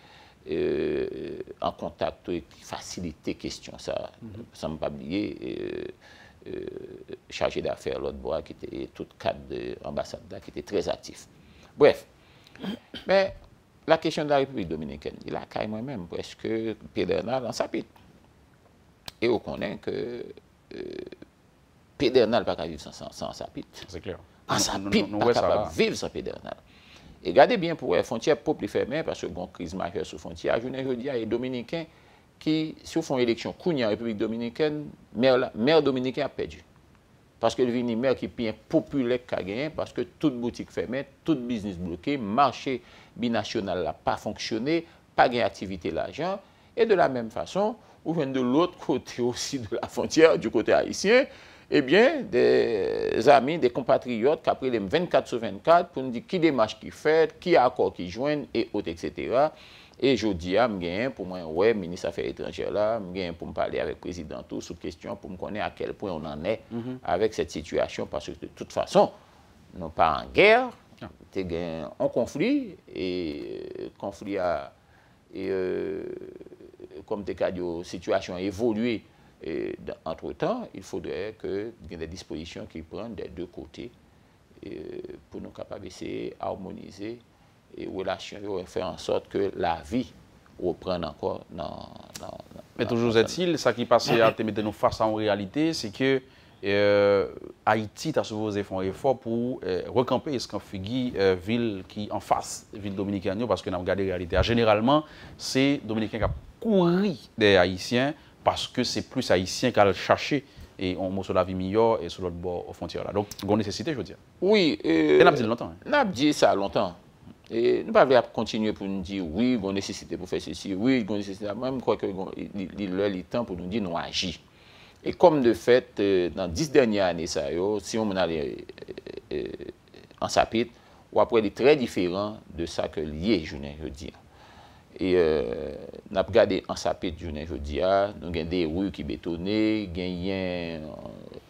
en contact et faciliter question. Ça ne m'a pas oublié. Chargé d'affaires l'autre bois qui était tout cadre de l'ambassade qui était très actif. Bref, mais la question de la République dominicaine, il a quand même presque Pédernal en sapit. Et on connaît que Pédernal n'a pas vivre sans sapit. C'est clair. En sapit, pas capable de vivre sans Pédernal. Et regardez bien pour les frontières propres fermées parce que bon crise majeure sur frontières. Je ne dis les Dominicains qui, si on fait une élection, en République dominicaine, maire dominicain a perdu. Parce que le vini maire qui est bien populaire qu'a gagné, parce que toute boutique fermée, tout business bloqué, marché binational n'a pas fonctionné, pas d'activité l'argent. Et de la même façon, ou vient de l'autre côté aussi de la frontière, du côté haïtien, eh bien, des amis, des compatriotes qui après les 24/24 pour nous dire qui démarche qui fait, qui a accord qui joignent, et autres, etc. Et je dis, pour moi, ouais, ministre des Affaires étrangères là, pour me parler avec le président tout sous question, pour me connaître à quel point on en est avec cette situation, parce que de toute façon, nous ne sommes pas en guerre, nous sommes en conflit, et conflit a, comme la situation a évolué entre-temps, il faudrait que y ait des dispositions qui prennent des deux côtés pour nous capables d'essayer d'harmoniser et relations et faire en sorte que la vie reprenne encore dans mais toujours est-il, ça qui passe à te mettre nous face à une réalité, c'est que Haïti a supposé faire un effort pour recamper ce qu'on fait ville qui en face ville dominicaine parce que nous avons regardé la réalité. Généralement, c'est Dominicains qui ont couru des Haïtiens parce que c'est plus Haïtiens qui ont cherché et on m'a sur la vie meilleure et sur l'autre bord aux frontières là. Donc, il y a une nécessité, je veux dire. Oui. Et on a dit longtemps. On a dit ça longtemps. Et nous ne pouvons pas continuer pour nous dire oui, il y a une nécessité pour faire ceci, oui, il y a une nécessité. Moi, je crois qu'il y a temps pour nous dire nous agir. Et comme de fait, dans 10 dernières années, si on allait en chapitre, ou après, il est très différent de ça que lié, je veux dire. Et nous avons regardé en chapitre, je veux dire, nous avons des rues qui bétonnées, nous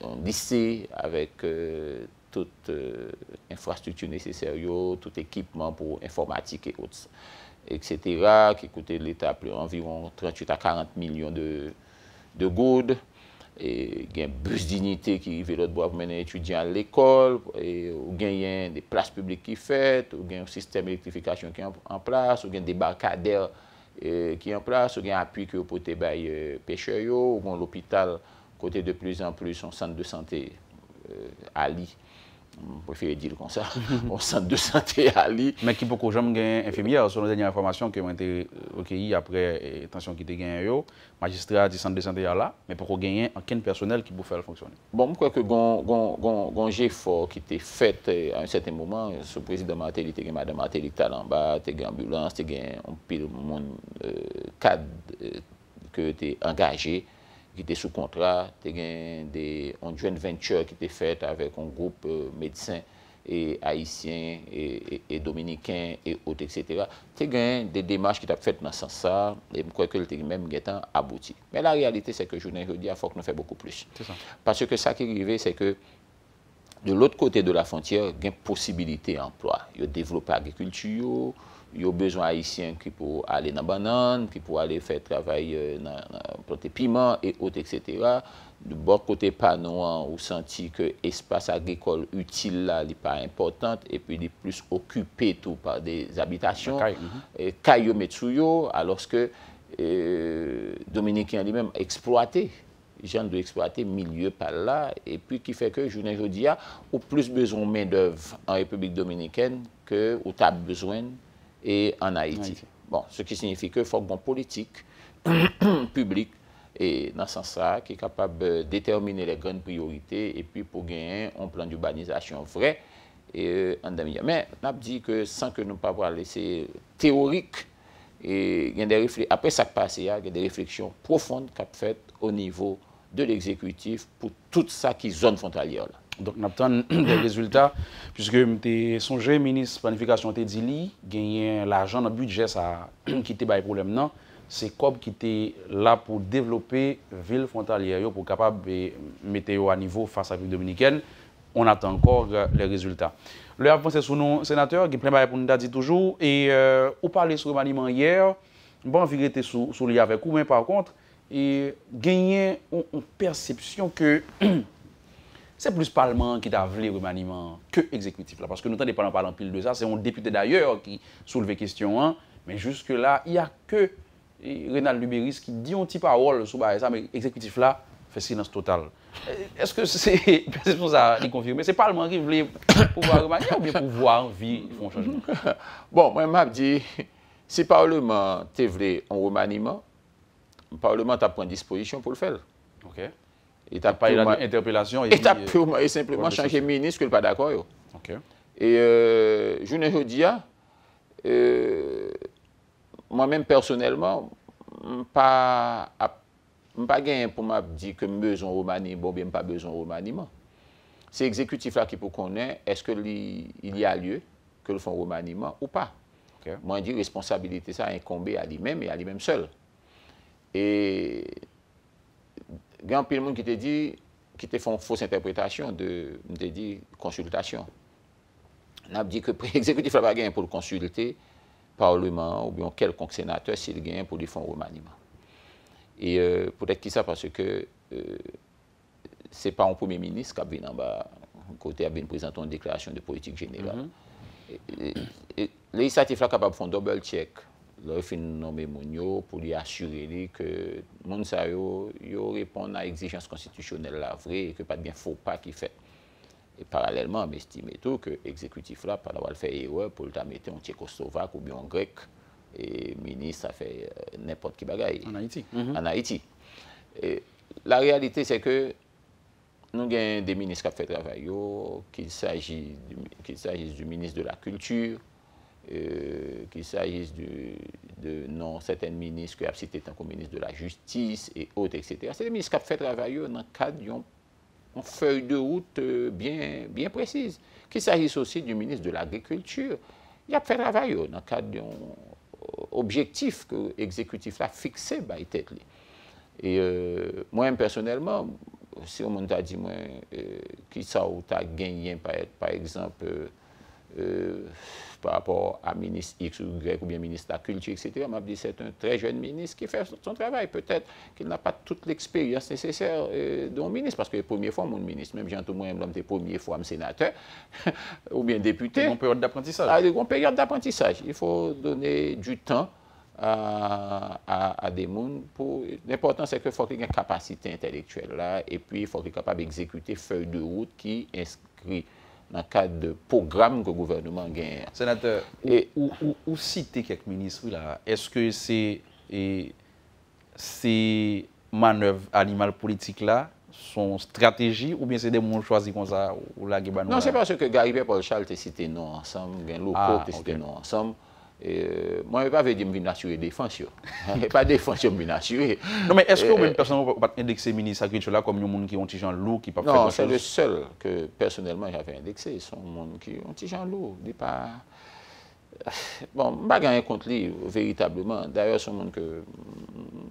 avons un lycée avec toute infrastructure nécessaire, tout équipement pour informatique et autres, etc., qui coûtait l'État environ 38 à 40 millions de goudes. Et il y a un bus dignité qui arrive l'autre bois pour mener les étudiants à l'école, et il y a des places publiques qui fait, il y a un système d'électrification qui est en place, il y a des barcadères qui est en place, il y a un appui que vous pouvez bailler pêcheurs, il y a l'hôpital côté de plus en plus, un centre de santé Ali. Je préfère dire comme ça, au centre de santé Ali. Mais qui peut que j'aime gagner infirmière, selon les dernières informations qui ont été recueillies après la tension qui était gagnée, magistrat du centre de santé là, mais pour gagner aucun personnel qui peut faire fonctionner. Bon, je crois que un effort qui était fait à un certain moment, ce président Martelly, Madame Martelly qui en bas, il y a une ambulance, il y a un pile cadre qui était engagé, qui était sous contrat, il y a une joint venture qui était faite avec un groupe médecin et haïtiens et dominicains et autres, etc. Il y a des démarches qui ont été faites dans ce sens-là, et je crois que le même temps abouti. Mais la réalité, c'est que je vous dis, il faut que nous fassions beaucoup plus. Parce que ça qui est arrivé, c'est que de l'autre côté de la frontière, il y a une possibilité d'emploi. Il y a développé l'agriculture, il y a besoin haïtiens qui peuvent aller dans la banane, qui peuvent aller faire travail dans les piments et autres, etc. De bon côté panneau, on senti que l'espace agricole utile là n'est pas important et puis il est plus occupé tout par des habitations, caillou metsuyo, alors que Dominicain lui-même exploité. Les gens doivent exploiter milieu par là, et puis qui fait que, je ne dis pas, ou plus besoin de main-d'œuvre en République dominicaine que ou tu as besoin et en Haïti. Bon, ce qui signifie qu'il faut une politique publique et dans ce sens-là qui est capable de déterminer les grandes priorités et puis pour gagner un plan d'urbanisation vrai et en demi. Mais on a dit que sans que nous ne pas laisser théorique, et il y a des après ça qui passe, il y a des réflexions profondes qui sont faites au niveau de l'exécutif pour tout ça qui est zone frontalière. Donc, nous avons des résultats, puisque je songé, ministre de planification t'a dit, gagner l'argent dans le budget, ça qui était pas le problème, non. C'est COP qui était là pour développer ville frontalière, pour capable de mettre à niveau face à la ville dominicaine. On attend encore les résultats. Le avancé sur nos sénateurs, qui plein pour nous dire toujours, et on parlait sur le remaniement hier, bon, on était sur lui avec vous, mais par contre, et gagner une perception que c'est plus le Parlement qui a voulu le remaniement que l'exécutif. Parce que nous n'entendons pas parler en pile de ça. C'est un député d'ailleurs qui soulève la question. Hein, mais jusque-là, il n'y a que Renald Lubéris qui dit un petit parole sur ça, mais l'exécutif là fait silence total. Est-ce que c'est perception ça qui confirme? C'est le Parlement qui voulait pouvoir remanier ou bien pouvoir vivre un changement? Bon, moi, je dis, si le Parlement voulait un remaniement, le Parlement a pris une disposition pour le faire. OK. Il n'a pas eu d'interpellation. Il a purement et simplement changé de ministre que n'est pas d'accord. Okay. Et je ne dis moi-même personnellement, je n'ai pas gagné pour me dire que j'ai besoin de remaniement ou bien pas besoin de remaniement. C'est l'exécutif là qui peut connaître est-ce qu'il y a lieu que le font remaniement ou pas. Okay. Moi, je dis responsabilité ça incombé à lui-même et à lui-même seul. Et il y a un peu de monde qui te dit, qui te font fausse interprétation de consultation. On a dit que l'exécutif n'a pas gagné pour le consulter, Parlement ou bien quelconque sénateur s'il gagne pour lui faire un remaniement. Et peut-être qui ça parce que ce n'est pas un premier ministre qui a venu en bas, côté a venu présenter une déclaration de politique générale. Le législatif est capable de faire un double check leur fin nommer Mounio pour lui assurer que moun sa yo répond à l'exigence constitutionnelle la vraie et que pas de bien faux pas qui fait. Et parallèlement, m'estime tout que l'exécutif là, pas d'avoir fait erreur pour le mettre en tchécoslovaque ou bien en grec, et ministre a fait n'importe qui bagaille. En Haïti. En Haïti. Et la réalité, c'est que nous avons des ministres qui ont fait travail, qu'il s'agisse du ministre de la Culture, qu'il s'agisse de certains ministres qui ont cité tant que ministre de la Justice et autres, etc. C'est des ministres qui ont fait travail dans le cadre d'une feuille de route bien précise. Qu'il s'agisse aussi du ministre de l'Agriculture, il a fait travail dans le cadre d'un objectif que l'exécutif a fixé par tête. Et moi, personnellement, si on t'a dit qui ça ou t'a gagné, par exemple, par rapport à ministre X ou Y ou bien ministre de la Culture, etc., m'a dit c'est un très jeune ministre qui fait son travail. Peut-être qu'il n'a pas toute l'expérience nécessaire d'un ministre, parce que la première fois, mon ministre, même Jean Toumouen, la première fois, je suis sénateur ou bien député. Une période d'apprentissage. Une période d'apprentissage. Il faut donner du temps à des gens. L'important, c'est qu'il faut qu'il y ait une capacité intellectuelle là, et puis il faut qu'il soit capable d'exécuter feuille de route qui inscrit dans le cadre de programme que le gouvernement gagne. Sénateur, ou citer quelques ministres là, est-ce que ces manœuvres animales politiques là sont stratégies ou bien c'est des mots choisis comme ça ou la guébane? Non, c'est parce que Gary Paul Charles a cité non ensemble, Gain Locaux a cité non ensemble. Moi, je ne vais pas dire que je vais assurer défense. Je ne vais pas défense, je vais assurer. Non, mais est-ce que vous-même, personnellement, pas indexer ministre agriculture là comme un monde qui ont un petit gens lourd qui pas faire non, c'est le seul que personnellement j'avais indexé. C'est un monde qui ont un petit gens lourd. Pas... Bon, je ne vais pas gagner contre lui, véritablement. D'ailleurs, c'est un monde que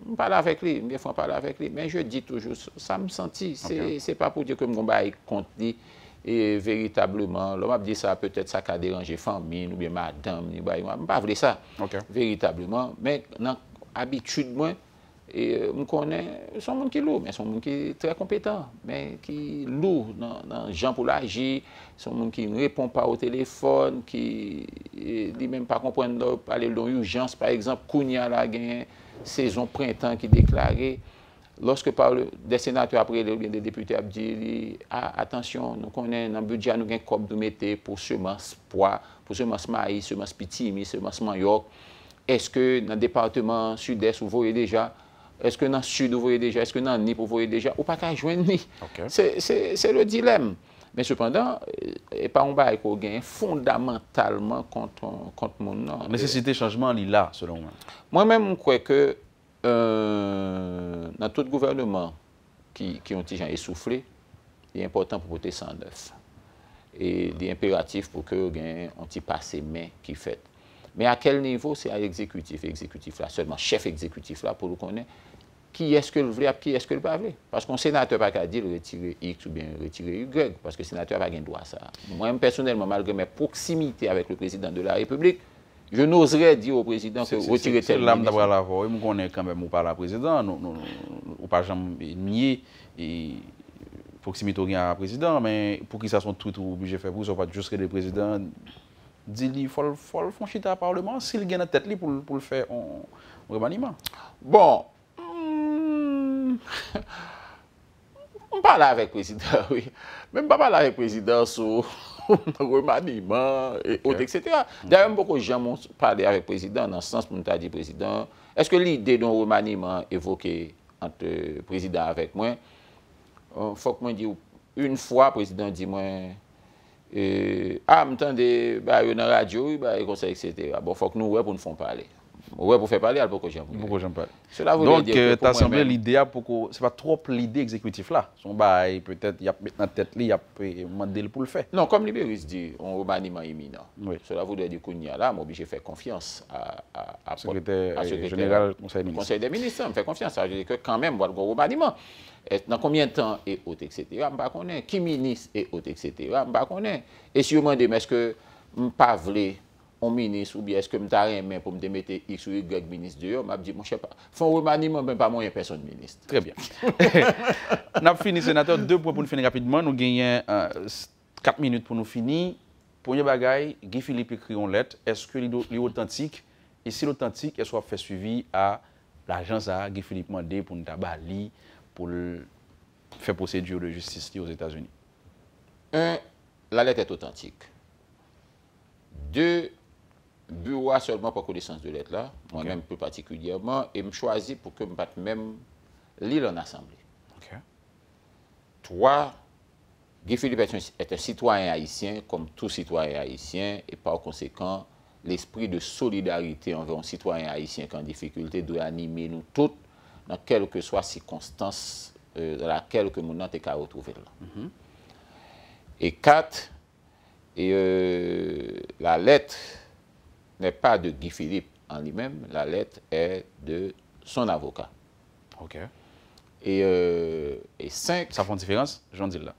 je parle avec lui, des fois je parle avec lui. Mais je dis toujours, ça me sentit. Ce n'est pas pour dire que je ne vais pas contre lui. Et véritablement, l'homme a dit ça, peut-être ça a dérangé famille, ou bien madame, je ne vais pas dire ça, véritablement. Mais dans l'habitude, moi, je connais, c'est un monde qui est lourd, mais c'est un monde qui est très compétent, mais qui est lourd dans le genre pour l'agir, c'est un monde qui ne répond pas au téléphone, qui ne même pas comprendre parler de l'urgence, par exemple, Kounia la gagne saison printemps qui déclarait. Lorsque des sénateurs après, des députés ont dit attention, nous connaissons dans le budget, nous avons un cop de mettre pour semences pois, pour semences maïs, semences pitimi, semences manioc. Est-ce que dans le département sud-est, vous voyez déjà? Est-ce que dans le sud, vous voyez déjà? Est-ce que dans le NIP, vous voyez déjà? Ou pas qu'à joindre NIP? C'est le dilemme. Mais cependant, il n'y a pas un bail qu'on gagne fondamentalement contre mon nom. La nécessité de changement, il est là, selon moi. Moi-même, je crois que dans tout gouvernement qui ont été essoufflés, il est important pour porter ça en neuf. Et il est impératif pour que vous ayez un petit passé main qui fait. Mais à quel niveau? C'est à l'exécutif. L'exécutif là, seulement chef exécutif là, pour le connaître. Qui est-ce que le voulait, qui est-ce que le pas voulait? Parce qu'un sénateur n'a pas dire retirer X ou bien retirer Y, parce que le sénateur n'a pas droit à ça. Moi, personnellement, malgré mes proximités avec le président de la République, je n'oserais dire au président que retirer tel ministre. C'est l'âme d'avoir la voix. Je connais quand même pas le président. Ou pas jamais nier et proximité au président, mais pour qui ça sont tout obligé de faire pour ça, pas juste que le président dit qu'il faut faire chita au Parlement s'il gagne la tête pour le faire en remaniement. Bon. On parle avec le président, oui. Même pas parler avec le président sur remaniement et autres, etc. D'ailleurs, beaucoup de gens ont parlé avec le président dans le sens où on a dit président, est-ce que l'idée d'un remaniement évoquée entre le président avec moi, il faut que moi dise une fois, le président dit moi, m'entendez, dans la radio, et conseil, etc. Bon, il faut que nous, pour nous faire parler. Ouais, pour faire parler, pourquoi j'aime pas. Donc, tu as semblé l'idée pour que ce n'est pas trop l'idée exécutive là. Son bail, peut-être, il y a dans la tête, il y a demandé pour le faire. Non, comme Libéris dit, on remaniement imminent. Oui. Cela voudrait dire qu'on y a là, obligé de faire confiance à secrétaire général du Conseil des ministres. On fait confiance. Ça veut dire que quand même, on va le remaniement. Dans combien de temps et autres, etc. Je ne sais pas. Qui ministre et autres, etc. Je ne sais pas. Et si vous me demandez, est-ce que je ne pas un ministre ou bien est-ce que je suis main pour me mettre X ou Y ministre dehors, je dis, je ne sais pas. Faut un remaniement, même pas moi, personne ministre. Très bien. On a fini, sénateur. 2 points pour nous finir rapidement. Nous gagnons 4 minutes pour nous finir. Premier bagaille, Guy Philippe écrit une lettre. Est-ce que est authentique et si l'authentique, elle soit fait suivi à l'agence à Guy Philippe Mandé pour nous tabali, pour faire procédure de justice aux États-Unis. Un, la lettre est authentique. Deux, bureau a seulement pas connaissance de lettre là, moi-même plus particulièrement, et me choisi pour que je batte même lire en assemblée. Okay. Trois, Guy Philippe est un citoyen haïtien comme tout citoyen haïtien et par conséquent, l'esprit de solidarité envers un citoyen haïtien qui est en difficulté doit animer nous toutes dans quelle que soit circonstance dans laquelle que nous n'avons qu'à retrouver là. Et quatre, la lettre n'est pas de Guy Philippe en lui-même, la lettre est de son avocat. OK. Et cinq... Ça fait une différence, j'en dis là.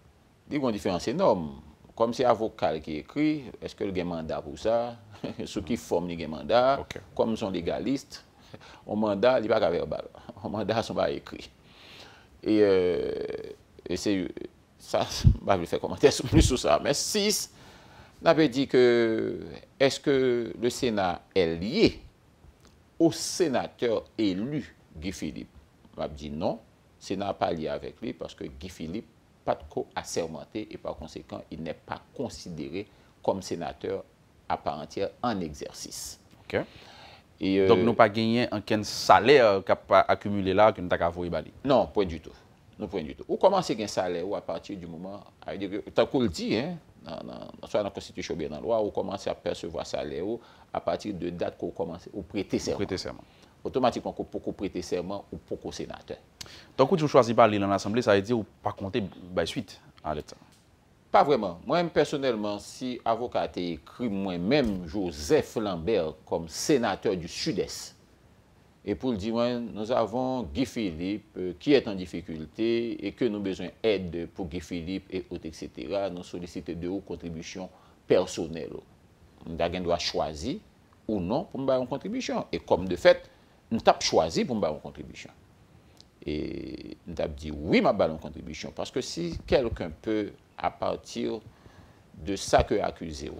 Il y a une différence énorme. Comme c'est l'avocat qui écrit, est-ce que le a mandat pour ça? Ceux qui forment le mandat, Okay. comme sont légalistes, un mandat, il n'y a pas verbal. Un mandat, ils sont pas écrits. Et c'est ça, je vais faire commentaire plus sur ça. Mais 6, on avait dit que est-ce que le Sénat est lié au sénateur élu Guy Philippe? On a dit non, le Sénat n'est pas lié avec lui parce que Guy Philippe pas de co-assermenté et par conséquent, il n'est pas considéré comme sénateur à part entière en exercice. OK. Et donc, nous pas gagné un salaire qui a accumulé là, que nous avons avoué bali. Non, point du tout. Non, point du tout. Ou commencez à gagner un salaire ou à partir du moment, tant qu'on le dit, hein, soit dans la Constitution ou bien dans la loi, ou commencez à percevoir salaire ou à partir de date qu'on commence à prêter serment. Prêter serment. Automatiquement, qu'on peut prêter serment ou pour qu'on sénateur. Donc, quand vous choisissez par l'île en assemblée, ça veut dire ou pas compter suite à l'État? Pas vraiment. Moi-même, personnellement, si avocat a écrit moi-même Joseph Lambert comme sénateur du Sud-Est, et pour le dire, nous avons Guy Philippe qui est en difficulté et que nous avons besoin d'aide pour Guy Philippe et autres, etc., nous sollicitons de hautes contributions personnelles. Nous avons choisi ou non pour nous faire une contribution. Et comme de fait, nous avons choisi pour nous faire une contribution. Et nous avons dit oui, ma balle en contribution. Parce que si quelqu'un peut, à partir de ça que accusé,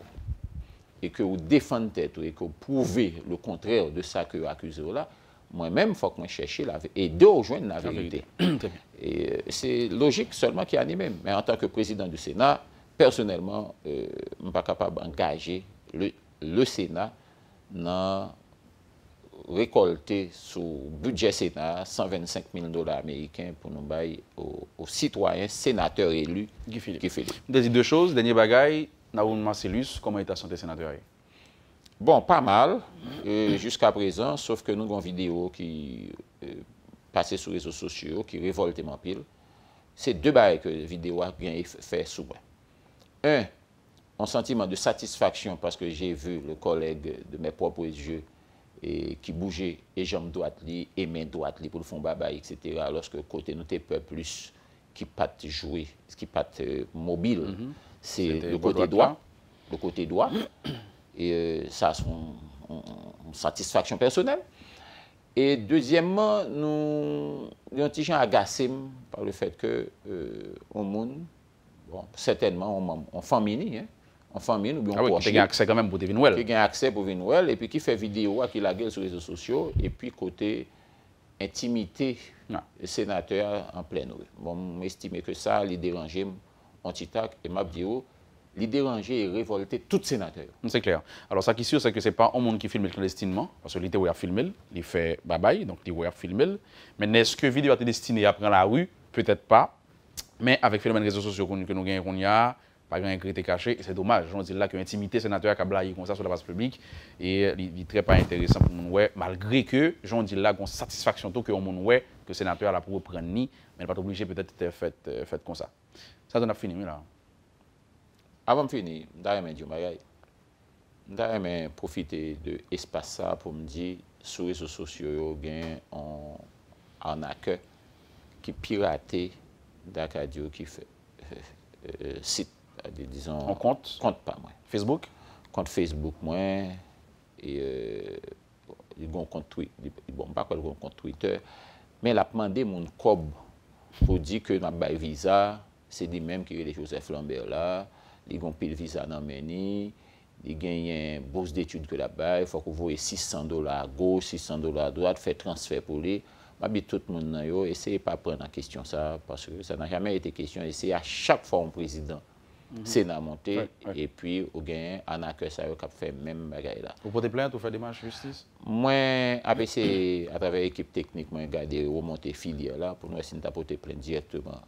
et que vous défendez et que vous prouvez le contraire de ça que vous accusez là, moi-même, il faut que je cherche la vérité. Et de rejoindre la vérité. Et c'est logique seulement qui anime. Mais en tant que président du Sénat, personnellement, je ne suis pas capable d'engager le Sénat dans récolter sur le budget Sénat 125 000 $ américains pour nous bailler aux citoyens sénateurs élus Guy Philippe. Guy Philippe. Vous avez dit deux choses. Dernier bagaille, Naoun Marcellus, comment est la santé sénateur? Bon, pas mal, jusqu'à présent, sauf que nous avons une vidéo qui passée sur les réseaux sociaux, qui révolte mon pile. C'est deux bagailles que la vidéo a bien fait souvent. Un sentiment de satisfaction parce que j'ai vu le collègue de mes propres yeux qui bougeait et jambes droites et mains droites pour le fond babaye, etc. Lorsque côté nous t'es plus qui pas jouer, qui pas mobile, c'est le côté droit. Le côté droit. Et ça, c'est une satisfaction personnelle. Et deuxièmement, nous avons un petit gens agacés par le fait que on monde, bon, certainement, on famille, hein, on famille, nous avons accès quand même pour venir well. Qui a accès pour venir well, et puis qui fait vidéo, qui la gueule sur les réseaux sociaux, et puis côté intimité, sénateur en pleine rue. Bon, j'estime que ça, les déranger, anti-tac, et m'a dit, les déranger et révolter tout sénateur. C'est clair. Alors, ça qui est sûr, c'est que ce n'est pas un monde qui filme clandestinement, parce que l'idée où il a filmé, il fait bye-bye, donc il a filmé. Mais est-ce que la vidéo est destinée à prendre la rue? Peut-être pas. Mais avec le phénomène des réseaux sociaux que nous gagnons, pas grand écrit caché, et c'est dommage. On dit là que l'intimité sénateur a blagué comme ça sur la base publique, et il est très pas intéressant pour nous, malgré que, j'en dis là, qu'on satisfaction tout que on ouais que le sénateur a la pour prendre ni, mais pas obligé peut-être d'être fait comme ça. Ça, on a fini là. Avant de finir, je vais profiter de l'espace pour me dire sur les réseaux sociaux, il y a un accueil qui piraté d'Acadio qui fait site, disons. On compte pas moi. Facebook? Compte Facebook, moi. Et il y a un compte Twitter. Bon, pas quoi, un compte Twitter. Mais il a demandé mon cob pour dire que ma visa, c'est lui-même qui est Joseph Lambert là. Ils ont pris le visa dans Meni, il gagne une bourse d'études que là-bas, il faut que vous voyez $600 à gauche, $600 à droite, faire transfert pour lui. Je tout le monde, essayez pas de prendre en question ça, parce que ça n'a jamais été question. Essayez à chaque fois un président, Sénat monté, et puis au gain, on a que ça qui fait même bagaille là. Vous portez plainte ou faites des marches de justice? Moi, après, c'est à travers l'équipe technique, moi, regarder remonter filière là, pour nous essayer de porter plainte directement.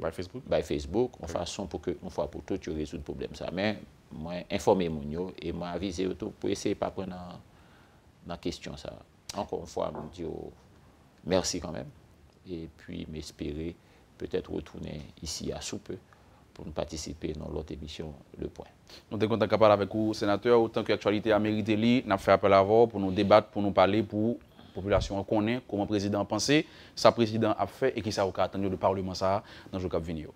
Par Facebook? Par Facebook, en façon pour que, une fois pour toutes, tu résous le problème ça. Mais moi, informer mon yo et moi aviser autour pour essayer de pas prendre dans question ça. Encore une fois, je dis merci quand même. Et puis, m'espérer peut-être retourner ici à sous peu pour nous participer dans l'autre émission, Le Point. Nous sommes contents de parler avec vous, sénateur. Autant que l'actualité a mérité, nous avons fait appel à vous pour nous débattre, pour nous parler, pour la population connaît comment le président pensait, ça le président a fait et qui ça a attendu le Parlement ça dans le jour qui vient.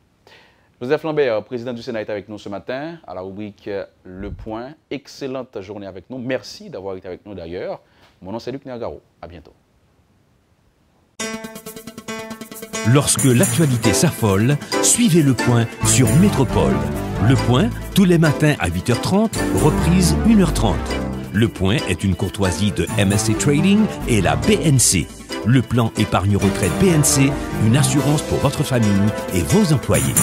Joseph Lambert, président du Sénat, est avec nous ce matin à la rubrique Le Point. Excellente journée avec nous. Merci d'avoir été avec nous d'ailleurs. Mon nom c'est Luc Niagaro. À bientôt. Lorsque l'actualité s'affole, suivez Le Point sur Métropole. Le Point, tous les matins à 8h30, reprise 1h30. Le Point est une courtoisie de MSC Trading et la BNC. Le plan épargne retraite BNC, une assurance pour votre famille et vos employés.